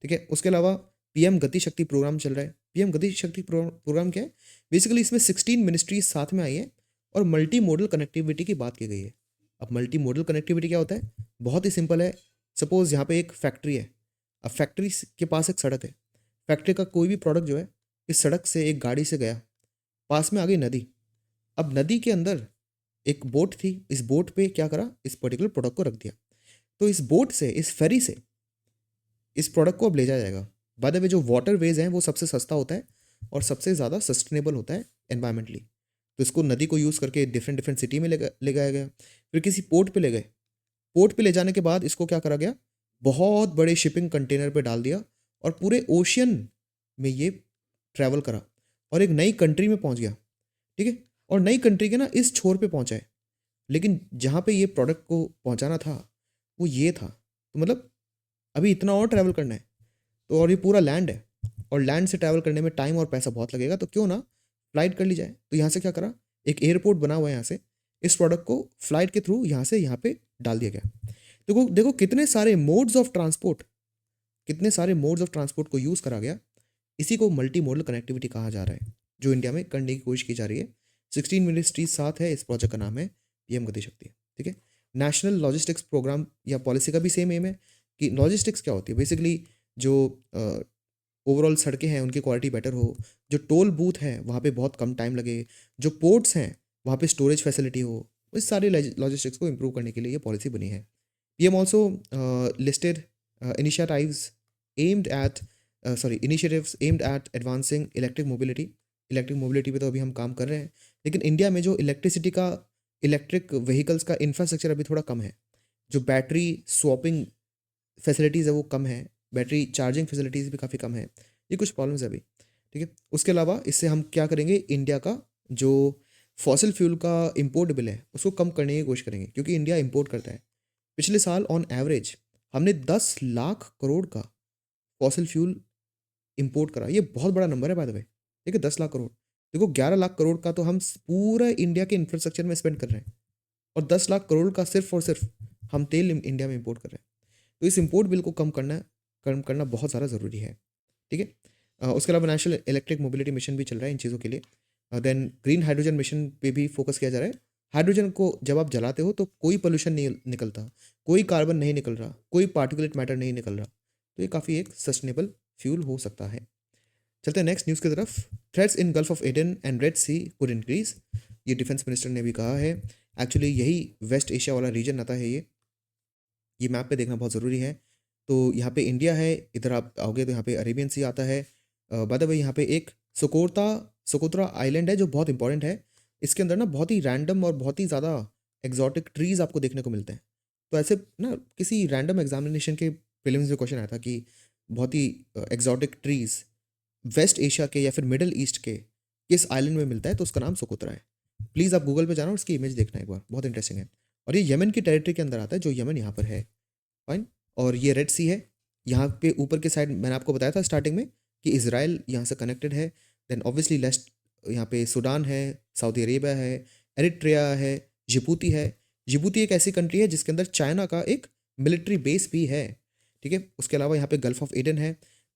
ठीक है, उसके अलावा PM गति शक्ति प्रोग्राम चल रहा है। PM गति शक्ति प्रोग्राम क्या है? बेसिकली इसमें 16 मिनिस्ट्रीज साथ में आई है और मल्टी मोडल कनेक्टिविटी की बात की गई है। अब मल्टी मोडल कनेक्टिविटी क्या होता है? बहुत ही सिंपल है। सपोज यहाँ पे एक फैक्ट्री है, अब फैक्ट्री के पास एक सड़क है, फैक्ट्री का कोई भी प्रोडक्ट जो है इस सड़क से एक गाड़ी से गया, पास में आ गई नदी। अब नदी के अंदर एक बोट थी, इस बोट पे क्या करा, इस पर्टिकुलर प्रोडक्ट को रख दिया। तो इस बोट से, इस फेरी से इस प्रोडक्ट को अब ले जाया जाएगा। बाय द वे जो वाटर वेज हैं वो सबसे सस्ता होता है और सबसे ज़्यादा सस्टेनेबल होता है एनवायरमेंटली। तो इसको नदी को यूज़ करके डिफरेंट डिफरेंट सिटी में ले गया गया। फिर किसी पोर्ट पे ले गए। पोर्ट पे ले जाने के बाद इसको क्या करा गया, बहुत बड़े शिपिंग कंटेनर पे डाल दिया और पूरे ओशियन में ये ट्रैवल करा और एक नई कंट्री में पहुंच गया। ठीक है, और नई कंट्री के ना इस छोर पे पहुंचा है, लेकिन जहाँ पे ये प्रोडक्ट को पहुंचाना था वो ये था। तो मतलब अभी इतना और ट्रैवल करना है, तो और ये पूरा लैंड है और लैंड से ट्रैवल करने में टाइम और पैसा बहुत लगेगा, तो क्यों ना फ्लाइट कर ली जाए। तो यहाँ से क्या करा, एक एयरपोर्ट बना हुआ है यहाँ से, इस प्रोडक्ट को फ्लाइट के थ्रू यहाँ से यहाँ पे डाल दिया गया। देखो देखो कितने सारे मोड्स ऑफ ट्रांसपोर्ट, कितने सारे मोड्स ऑफ ट्रांसपोर्ट को यूज़ करा गया। इसी को मल्टी मोडल कनेक्टिविटी कहा जा रहा है, जो इंडिया में करने की कोशिश की जा रही है। 16 मिनिस्ट्रीज साथ है, इस प्रोजेक्ट का नाम है पीएम गति शक्ति। ठीक है, नेशनल लॉजिस्टिक्स प्रोग्राम या पॉलिसी का भी सेम एम है कि लॉजिस्टिक्स क्या होती है, बेसिकली जो ओवरऑल सड़कें हैं उनकी क्वालिटी बेटर हो, जो टोल बूथ है वहाँ पे बहुत कम टाइम लगे, जो पोर्ट्स हैं वहाँ पे स्टोरेज फैसिलिटी हो, इस सारे लॉजिस्टिक्स को इम्प्रूव करने के लिए ये पॉलिसी बनी है। PM also listed initiatives aimed at initiatives aimed at advancing electric mobility. Electric mobility पे तो अभी हम काम कर रहे हैं, लेकिन इंडिया में जो इलेक्ट्रिसिटी का, इलेक्ट्रिक व्हीकल्स का इंफ्रास्ट्रक्चर अभी थोड़ा कम है। जो बैटरी स्वैपिंग फैसिलिटीज़ है वो कम है, बैटरी चार्जिंग फैसिलिटीज़ भी काफ़ी कम है। ये कुछ प्रॉब्लम्स है अभी। ठीक है, उसके अलावा इससे हम क्या करेंगे, इंडिया का जो फॉसिल फ्यूल का इम्पोर्ट बिल है उसको कम करने की कोशिश करेंगे, क्योंकि इंडिया इम्पोर्ट करता है। पिछले साल ऑन एवरेज हमने 10 लाख करोड़ का फॉसिल फ्यूल इम्पोर्ट करा। ये बहुत बड़ा नंबर है बाय द वे। ठीक है, 10 लाख करोड़। देखो 11 लाख करोड़ का तो हम पूरा इंडिया के इंफ्रास्ट्रक्चर में स्पेंड कर रहे हैं, और 10 लाख करोड़ का सिर्फ और सिर्फ हम तेल इंडिया में इम्पोर्ट कर रहे हैं। तो इस इम्पोर्ट बिल को कम करना बहुत ज़्यादा ज़रूरी है। ठीक है, उसके अलावा नेशनल इलेक्ट्रिक मोबिलिटी मिशन भी चल रहा है इन चीज़ों के लिए। देन ग्रीन हाइड्रोजन मिशन पे भी फोकस किया जा रहा है। हाइड्रोजन को जब आप जलाते हो तो कोई पोल्यूशन नहीं निकलता, कोई कार्बन नहीं निकल रहा, कोई पार्टिकुलेट मैटर नहीं निकल रहा। तो ये काफ़ी एक सस्टेनेबल फ्यूल हो सकता है। चलते हैं नेक्स्ट न्यूज़ की तरफ। Threats in gulf of Aden and red sea could increase. ये डिफेंस मिनिस्टर ने भी कहा है। एक्चुअली यही वेस्ट एशिया वाला रीजन आता है। ये मैप पे देखना बहुत ज़रूरी है। तो यहाँ पे इंडिया है, इधर आप आओगे तो यहाँ पे अरेबियन सी आता है। बाय द वे यहाँ पे एक सोकोत्रा आइलैंड है जो बहुत इंपॉर्टेंट है। इसके अंदर ना बहुत ही रैंडम और बहुत ही ज़्यादा एग्जॉटिक ट्रीज़ आपको देखने को मिलते हैं। तो ऐसे ना किसी रैंडम एग्जामिनेशन के प्रीलिम्स में क्वेश्चन आया था कि बहुत ही एग्जॉटिक ट्रीज़ वेस्ट एशिया के या फिर मिडल ईस्ट के किस आइलैंड में मिलता है, तो उसका नाम सोकोत्रा है। प्लीज़ आप गूगल पे जाना और उसकी इमेज देखना एक बार, बहुत इंटरेस्टिंग है। और ये यमन की टेरिटरी के अंदर आता है, जो यमन यहाँ पर है। फाइन। और ये रेड सी है। यहाँ पे ऊपर के साइड मैंने आपको बताया था स्टार्टिंग में कि इजराइल यहाँ से कनेक्टेड है। देन ऑब्वियसली लेस्ट यहाँ पे सूडान है, सऊदी अरेबिया है, एरिट्रिया है, जिबूती है। जिबूती एक ऐसी कंट्री है जिसके अंदर चाइना का एक मिलिट्री बेस भी है। ठीक है, उसके अलावा यहाँ पे गल्फ ऑफ एडन है।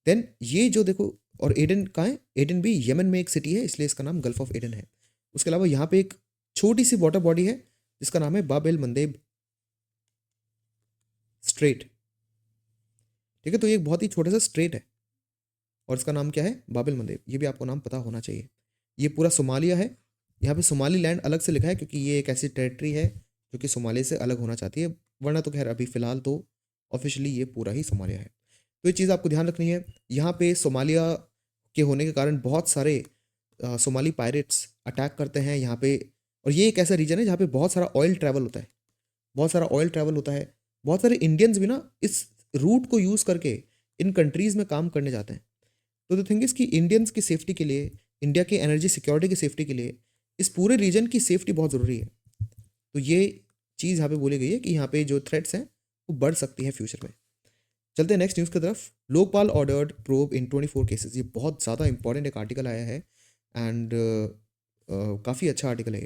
देन ये जो देखो, और एडन कहाँ है, एडन भी यमन में एक सिटी है, इसलिए इसका नाम गल्फ ऑफ एडन है। उसके अलावा यहाँ पे एक छोटी सी वाटर बॉडी है जिसका नाम है बाब एल मंदेब स्ट्रेट। ठीक है, तो ये एक बहुत ही छोटा सा स्ट्रेट है और इसका नाम क्या है, बाब एल मंदेब। ये भी आपको नाम पता होना चाहिए। ये पूरा सोमालिया है। यहाँ पे सोमाली लैंड अलग से लिखा है क्योंकि ये एक ऐसी टेरिटरी है जो कि सोमालिया से अलग होना चाहती है, वरना तो खैर अभी फिलहाल तो ऑफिशियली ये पूरा ही सोमालिया है। तो ये चीज़ आपको ध्यान रखनी है। यहाँ पे सोमालिया के होने के कारण बहुत सारे सोमाली पायरेट्स अटैक करते हैं यहाँ पे। और ये एक ऐसा रीजन है जहाँ पे बहुत सारा ऑयल ट्रैवल होता है, बहुत सारा ऑयल ट्रैवल होता है। बहुत सारे इंडियंस भी ना इस रूट को यूज़ करके इन कंट्रीज़ में काम करने जाते हैं। तो द थिंग इज़ कि इंडियंस की सेफ्टी के लिए, इंडिया के एनर्जी सिक्योरिटी की सेफ्टी के लिए इस पूरे रीजन की सेफ्टी बहुत ज़रूरी है। तो ये चीज़ यहाँ पे बोली गई है कि यहाँ पे जो थ्रेट्स हैं वो बढ़ सकती हैं फ्यूचर में। चलते हैं नेक्स्ट न्यूज़ की तरफ। लोकपाल ऑर्डर्ड प्रोब इन 24 केसेस। ये बहुत ज़्यादा इंपॉर्टेंट एक आर्टिकल आया है एंड काफ़ी अच्छा आर्टिकल है।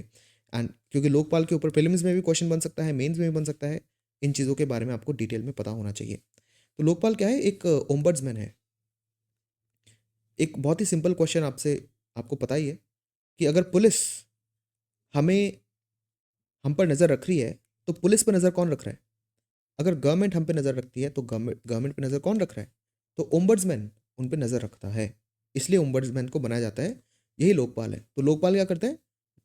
एंड क्योंकि लोकपाल के ऊपर प्रीलिम्स में भी क्वेश्चन बन सकता है, मेंस में भी बन सकता है, इन चीज़ों के बारे में आपको डिटेल में पता होना चाहिए। तो लोकपाल क्या है, एक ओम्बड्समैन है। एक बहुत ही सिंपल क्वेश्चन आपसे, आपको पता ही है कि अगर पुलिस हमें, हम पर नज़र रख रही है तो पुलिस पर नज़र कौन रख रहा है? अगर गवर्नमेंट हम पे नज़र रखती है तो गवर्नमेंट पे नज़र कौन रख रहा है? तो ओम्बड्समैन उन पे नज़र रखता है। इसलिए ओम्बड्समैन को बनाया जाता है। यही लोकपाल है। तो लोकपाल क्या करता है,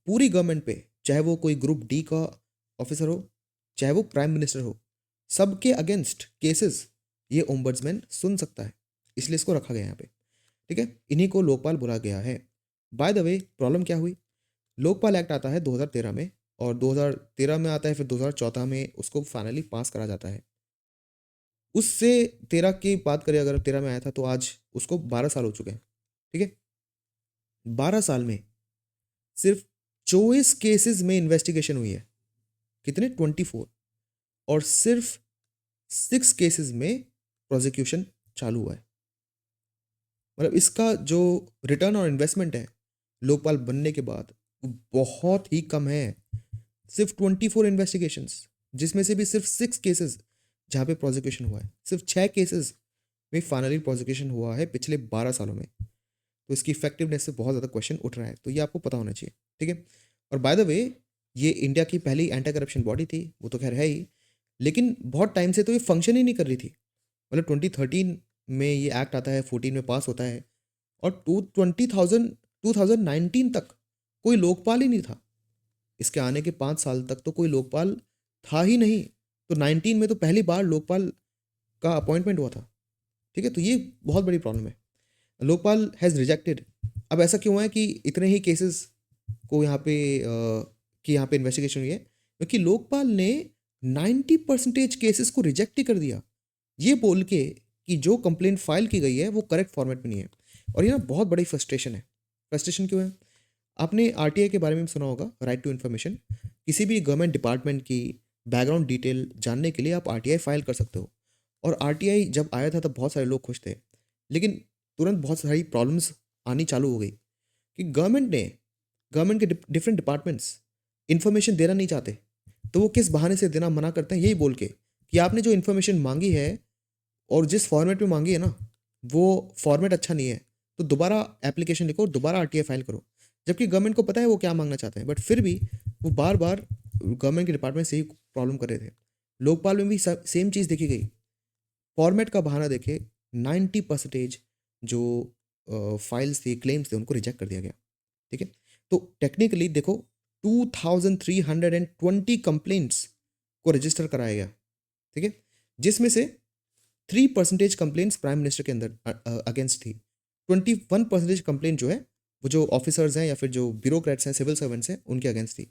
पूरी गवर्नमेंट पे, चाहे वो कोई ग्रुप डी का ऑफिसर हो, चाहे वो प्राइम मिनिस्टर हो, सबके अगेंस्ट केसेस ये ओम्बड्समैन सुन सकता है, इसलिए इसको रखा गया है यहाँ पे। ठीक है, इन्हीं को लोकपाल बोला गया है। बाय द वे, प्रॉब्लम क्या हुई, लोकपाल एक्ट आता है 2013 में, और 2013 में आता है, फिर 2014 में उसको फाइनली पास करा जाता है। उससे 13 की बात करें, अगर 13 में आया था तो आज उसको 12 साल हो चुके हैं। ठीक है, 12 साल में सिर्फ 24 केसेस में इन्वेस्टिगेशन हुई है। कितने? 24। और सिर्फ 6 केसेस में प्रोसिक्यूशन चालू हुआ है। मतलब इसका जो रिटर्न और इन्वेस्टमेंट है लोकपाल बनने के बाद, वो बहुत ही कम है। सिर्फ 24 इन्वेस्टिगेशंस, जिसमें से भी सिर्फ 6 केसेस जहाँ पे प्रोसिक्यूशन हुआ है, सिर्फ 6 केसेस में फाइनली प्रोसिक्यूशन हुआ है पिछले 12 सालों में। तो इसकी इफेक्टिवनेस से बहुत ज़्यादा क्वेश्चन उठ रहा है, तो ये आपको पता होना चाहिए। ठीक है, और बाय द वे, ये इंडिया की पहली एंटी करप्शन बॉडी थी, वो तो खैर है ही, लेकिन बहुत टाइम से तो ये फंक्शन ही नहीं कर रही थी। मतलब 2013 में ये एक्ट आता है, 14 में पास होता है, और 2019 तक कोई लोकपाल ही नहीं था। इसके आने के 5 साल तक तो कोई लोकपाल था ही नहीं। तो 19 में तो पहली बार लोकपाल का अपॉइंटमेंट हुआ था। ठीक है, तो ये बहुत बड़ी प्रॉब्लम है। Lokpal has rejected. अब ऐसा क्यों है कि इतने ही केसेस को यहाँ पे कि यहाँ पे इन्वेस्टिगेशन हुई है, क्योंकि लोकपाल ने 90% केसेस को रिजेक्ट ही कर दिया, ये बोल के कि जो कंप्लेंट फाइल की गई है वो करेक्ट फॉर्मेट में नहीं है। और ये ना बहुत बड़ी फ्रस्ट्रेशन है। फ्रस्ट्रेशन क्यों है? आपने आरटीआई के बारे में सुना होगा, राइट टू इन्फॉर्मेशन। किसी भी गवर्नमेंट डिपार्टमेंट की बैकग्राउंड डिटेल जानने के लिए आप आरटीआई फाइल कर सकते हो। और आरटीआई जब आया था तब बहुत सारे लोग खुश थे, लेकिन तुरंत बहुत सारी प्रॉब्लम्स आनी चालू हो गई कि गवर्नमेंट के डिफरेंट डिपार्टमेंट्स इन्फॉर्मेशन देना नहीं चाहते। तो वो किस बहाने से देना मना करते हैं, यही बोल के कि आपने जो इन्फॉर्मेशन मांगी है और जिस फॉर्मेट में मांगी है ना, वो फॉर्मेट अच्छा नहीं है, तो दोबारा एप्लीकेशन लिखो, दोबारा आरटीआई फाइल करो। जबकि गवर्नमेंट को पता है वो क्या मांगना चाहते हैं, बट फिर भी वो बार बार गवर्नमेंट के डिपार्टमेंट से ही प्रॉब्लम कर रहे थे। लोकपाल में भी सेम चीज़ देखी गई। फॉर्मेट का बहाना देखे 90% जो फाइल्स थी, क्लेम्स थे, उनको रिजेक्ट कर दिया गया। ठीक है, तो टेक्निकली देखो 2320 कंप्लेंट्स को रजिस्टर कराया गया। ठीक है, जिसमें से 3% कंप्लेंट्स प्राइम मिनिस्टर के अंदर अगेंस्ट थी। 21% कंप्लेंट जो है वो जो ऑफिसर्स हैं या फिर जो ब्यूरोक्रेट्स हैं, सिविल सर्वेंट्स हैं, उनके अगेंस्ट थी।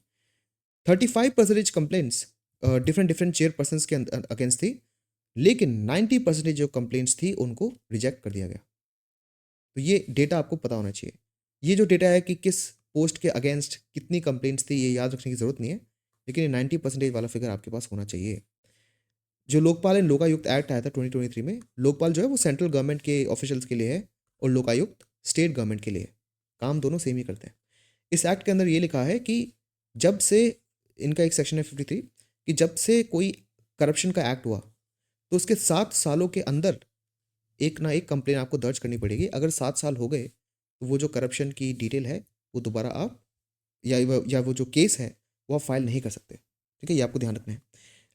35% कंप्लेंट्स डिफरेंट डिफरेंट चेयरपर्सन के अगेंस्ट थी, लेकिन 90% जो कंप्लेंट्स थी उनको रिजेक्ट कर दिया गया। तो ये डेटा आपको पता होना चाहिए। ये जो डेटा है कि किस पोस्ट के अगेंस्ट कितनी कंप्लेंट्स थी, ये याद रखने की ज़रूरत नहीं है, लेकिन ये 90% वाला फिगर आपके पास होना चाहिए। जो लोकपाल एंड लोकायुक्त एक्ट आया था 2023 में, लोकपाल जो है वो सेंट्रल गवर्नमेंट के ऑफिशियल्स के लिए है, और लोकायुक्त स्टेट गवर्नमेंट के लिए। काम दोनों सेम ही करते हैं। इस एक्ट के अंदर ये लिखा है कि जब से, इनका एक सेक्शन है 53, कि जब से कोई करप्शन का एक्ट हुआ तो उसके 7 सालों के अंदर एक ना एक कंप्लेन आपको दर्ज करनी पड़ेगी। अगर 7 साल हो गए तो वो जो करप्शन की डिटेल है वो दोबारा आप या वो जो केस है वो आप फाइल नहीं कर सकते। ठीक है, ये आपको ध्यान रखना है।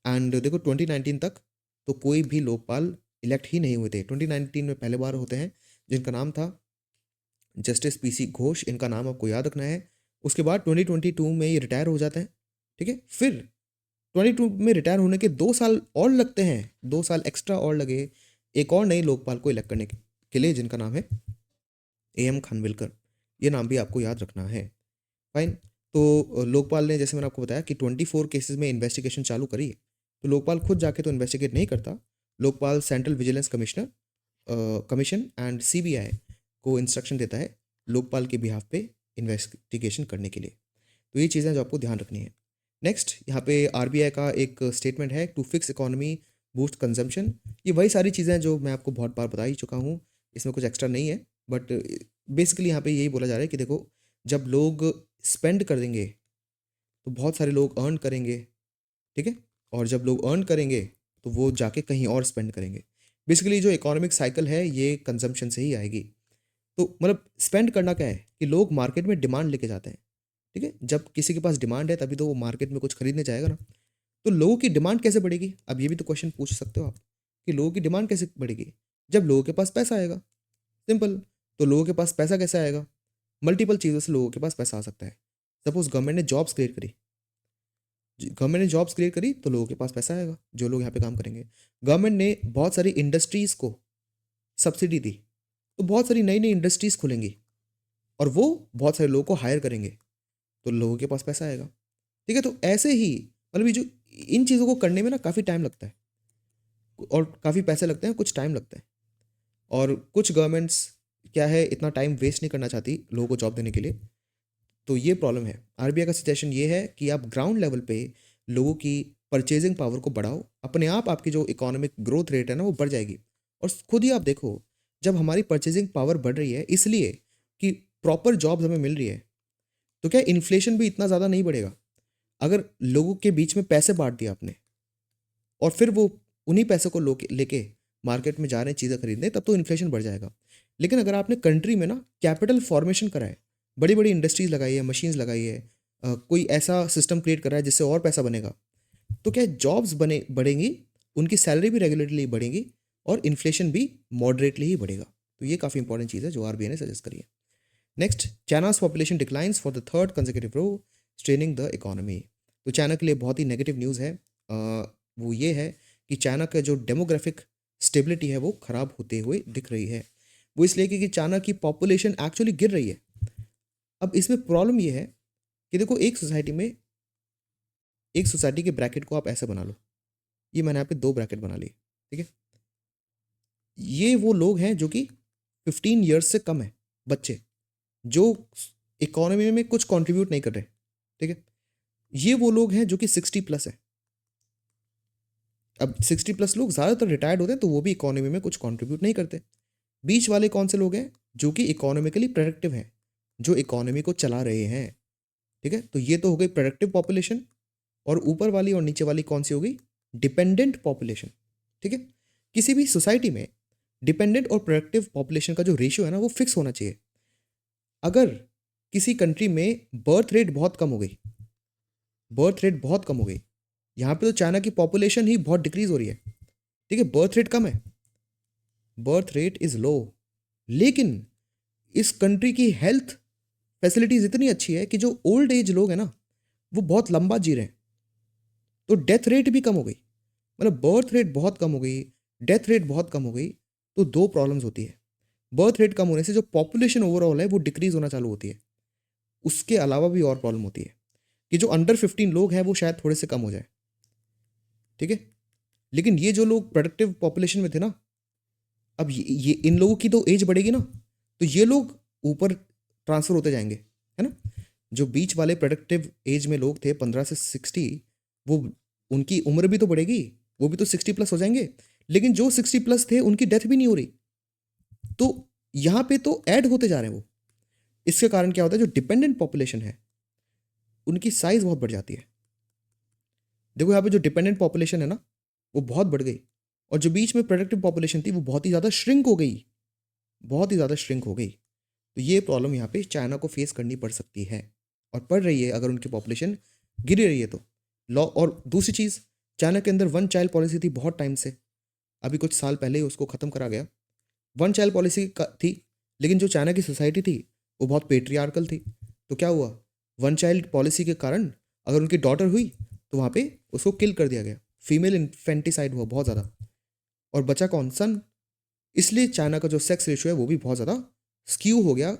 एंड देखो 2019 तक तो कोई भी लोकपाल इलेक्ट ही नहीं हुए थे। 2019 में पहले बार होते हैं, जिनका नाम था जस्टिस पीसी घोष, इनका नाम आपको याद रखना है। उसके बाद 2022 में ये रिटायर हो जाते हैं। ठीक है, फिर 22 में रिटायर होने के 2 साल और लगते हैं, 2 साल एक्स्ट्रा और लगे एक और नए लोकपाल को इलेक्ट करने के लिए, जिनका नाम है एएम खानविलकर। ये नाम भी आपको याद रखना है। फाइन। तो लोकपाल ने, जैसे मैंने आपको बताया कि 24 केसेस में इन्वेस्टिगेशन चालू करी है, तो लोकपाल खुद जाके तो इन्वेस्टिगेट नहीं करता। Lokpal central vigilance commission and CBI को इंस्ट्रक्शन देता है लोकपाल के बिहाफ पे इन्वेस्टिगेशन करने के लिए। तो ये चीज़ें जो आपको ध्यान रखनी है। नेक्स्ट, यहाँ पे आरबीआई का एक स्टेटमेंट है, to fix economy boost consumption. ये वही सारी चीज़ें हैं जो मैं आपको बहुत बार बता ही चुका हूँ, इसमें कुछ एक्स्ट्रा नहीं है। बट बेसिकली यहाँ पे यही बोला जा रहा है कि देखो, जब लोग स्पेंड कर देंगे तो बहुत सारे लोग अर्न करेंगे। ठीक है, और जब लोग अर्न करेंगे तो वो जाके कहीं और स्पेंड करेंगे। बेसिकली जो इकोनॉमिक साइकिल है ये कंजम्पशन से ही आएगी। तो मतलब स्पेंड करना क्या है कि लोग मार्केट में डिमांड लेके जाते हैं। ठीक है, जब किसी के पास डिमांड है तभी तो वो मार्केट में कुछ खरीदने जाएगा ना। तो लोगों की डिमांड कैसे बढ़ेगी? अब ये भी तो क्वेश्चन पूछ सकते हो आप कि लोगों की डिमांड कैसे बढ़ेगी? जब लोगों के पास पैसा आएगा। सिंपल। तो लोगों के पास पैसा कैसे आएगा? मल्टीपल चीज़ों से लोगों के पास पैसा आ सकता है। सपोज गवर्नमेंट ने जॉब्स क्रिएट करी, गवर्नमेंट ने जॉब्स क्रिएट करी तो लोगों के पास पैसा आएगा, जो लोग यहाँ पे काम करेंगे। गवर्नमेंट ने बहुत सारी इंडस्ट्रीज़ को सब्सिडी दी, तो बहुत सारी नई नई इंडस्ट्रीज़ खुलेंगी और वो बहुत सारे लोगों को हायर करेंगे, तो लोगों के पास पैसा आएगा। ठीक है, तो ऐसे ही मतलब ये जो इन चीज़ों को करने में ना काफ़ी टाइम लगता है और काफ़ी पैसे लगते हैं, कुछ टाइम लगता है। और कुछ गवर्नमेंट्स क्या है, इतना टाइम वेस्ट नहीं करना चाहती लोगों को जॉब देने के लिए, तो ये प्रॉब्लम है। आरबीआई का सजेशन ये है कि आप ग्राउंड लेवल पे लोगों की परचेजिंग पावर को बढ़ाओ, अपने आप आपकी जो इकोनॉमिक ग्रोथ रेट है ना वो बढ़ जाएगी। और खुद ही आप देखो, जब हमारी परचेजिंग पावर बढ़ रही है इसलिए कि प्रॉपर जॉब्स हमें मिल रही है, तो क्या इन्फ्लेशन भी इतना ज़्यादा नहीं बढ़ेगा। अगर लोगों के बीच में पैसे बांट दिया आपने और फिर वो उन्हीं पैसों को लेके मार्केट में जा रहे हैं चीज़ें खरीदने, तब तो इन्फ्लेशन बढ़ जाएगा। लेकिन अगर आपने कंट्री में ना कैपिटल फॉर्मेशन करा है, बड़ी बड़ी इंडस्ट्रीज लगाई है, मशीन्स लगाई है, कोई ऐसा सिस्टम क्रिएट करा है जिससे और पैसा बनेगा, तो क्या जॉब्स बने बढ़ेंगी, उनकी सैलरी भी रेगुलेटली बढ़ेगी और इन्फ्लेशन भी मॉडरेटली ही बढ़ेगा। तो ये काफ़ी इंपॉर्टेंट चीज़ है जो आरबीआई ने सजेस्ट करी है। Next, China's population declines for the third consecutive row, straining the economy. तो चाइना के लिए बहुत ही नेगेटिव न्यूज़ है। वो ये है कि चाइना का जो डेमोग्राफिक स्टेबिलिटी है वो ख़राब होते हुए दिख रही है। वो इसलिए क्योंकि चाइना की पॉपुलेशन एक्चुअली गिर रही है। अब इसमें प्रॉब्लम ये है कि देखो, एक सोसाइटी के ब्रैकेट को आप ऐसे बना लो, ये मैंने यहाँ पे 2 ब्रैकेट बना लिए, ठीक है। ये वो लोग हैं जो कि 15 ईयर्स से कम है, बच्चे जो इकोनॉमी में कुछ कंट्रीब्यूट नहीं कर रहे, ठीक है। ये वो लोग हैं जो कि 60 प्लस है। अब 60 प्लस लोग ज़्यादातर रिटायर्ड होते हैं, तो वो भी इकोनॉमी में कुछ कंट्रीब्यूट नहीं करते। बीच वाले कौन से लोग हैं, जो कि इकोनॉमिकली प्रोडक्टिव हैं, जो इकोनॉमी को चला रहे हैं, ठीक है। तो ये तो हो गई प्रोडक्टिव पॉपुलेशन। और ऊपर वाली और नीचे वाली कौन सी हो गई, डिपेंडेंट पॉपुलेशन, ठीक है। किसी भी सोसाइटी में डिपेंडेंट और प्रोडक्टिव पॉपुलेशन का जो रेशियो है ना वो फिक्स होना चाहिए। अगर किसी कंट्री में बर्थ रेट बहुत कम हो गई, बर्थ रेट बहुत कम हो गई, यहाँ पे तो चाइना की पॉपुलेशन ही बहुत डिक्रीज हो रही है, ठीक है, बर्थ रेट कम है, बर्थ रेट इज लो, लेकिन इस कंट्री की हेल्थ फैसिलिटीज इतनी अच्छी है कि जो ओल्ड एज लोग हैं ना वो बहुत लंबा जी रहे हैं, तो डेथ रेट भी कम हो गई। मतलब बर्थ रेट बहुत कम हो गई, डेथ रेट बहुत कम हो गई, तो 2 प्रॉब्लम्स होती है। बर्थ रेट कम होने से जो पॉपुलेशन ओवरऑल है वो डिक्रीज होना चालू होती है। उसके अलावा भी और प्रॉब्लम होती है कि जो अंडर 15 लोग हैं वो शायद थोड़े से कम हो जाए, ठीक है। लेकिन ये जो लोग प्रोडक्टिव पॉपुलेशन में थे ना, अब ये इन लोगों की तो एज बढ़ेगी ना, तो ये लोग ऊपर ट्रांसफर होते जाएंगे, है ना। जो बीच वाले प्रोडक्टिव एज में लोग थे 15 से 60, वो उनकी उम्र भी तो बढ़ेगी, वो भी तो 60 प्लस हो जाएंगे। लेकिन जो 60 प्लस थे उनकी डेथ भी नहीं हो रही, तो यहाँ पे तो ऐड होते जा रहे हैं वो। इसके कारण क्या होता है, जो डिपेंडेंट पॉपुलेशन है उनकी साइज बहुत बढ़ जाती है। देखो यहाँ पे जो डिपेंडेंट पॉपुलेशन है ना वो बहुत बढ़ गई, और जो बीच में प्रोडक्टिव पॉपुलेशन थी वो बहुत ही ज़्यादा श्रिंक हो गई, बहुत ही ज़्यादा श्रिंक हो गई। तो ये प्रॉब्लम यहाँ पे चाइना को फेस करनी पड़ सकती है, और पड़ रही है अगर उनकी पॉपुलेशन गिर रही है तो। लॉ, और दूसरी चीज़, चाइना के अंदर 1 चाइल्ड पॉलिसी थी बहुत टाइम से, अभी कुछ साल पहले ही उसको ख़त्म करा गया। 1 चाइल्ड पॉलिसी थी, लेकिन जो चाइना की सोसाइटी थी वो बहुत पेट्रियार्कल थी। तो क्या हुआ, 1 चाइल्ड पॉलिसी के कारण अगर उनकी डॉटर हुई तो वहाँ पे उसको किल कर दिया गया, फीमेल इन्फेंटिसाइड हुआ बहुत ज़्यादा, और बचा कौन, सन। इसलिए चाइना का जो सेक्स रेशियो है वो भी बहुत ज़्यादा स्क्यू हो गया,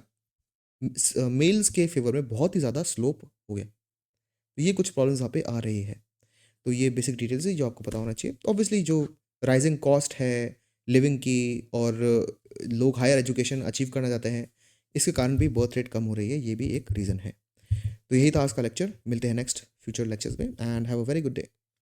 मेल्स के फेवर में बहुत ही ज़्यादा स्लोप हो गया। तो ये कुछ प्रॉब्लम्स वहाँ पे आ रही है। तो ये बेसिक डिटेल्स है जो आपको पता होना चाहिए। ऑब्वियसली जो राइजिंग कॉस्ट है लिविंग की, और लोग हायर एजुकेशन अचीव करना चाहते हैं, इसके कारण भी बर्थ रेट कम हो रही है, ये भी एक रीज़न है। तो यही था आज का लेक्चर, मिलते हैं नेक्स्ट फ्यूचर लेक्चर्स में, and have a very good day.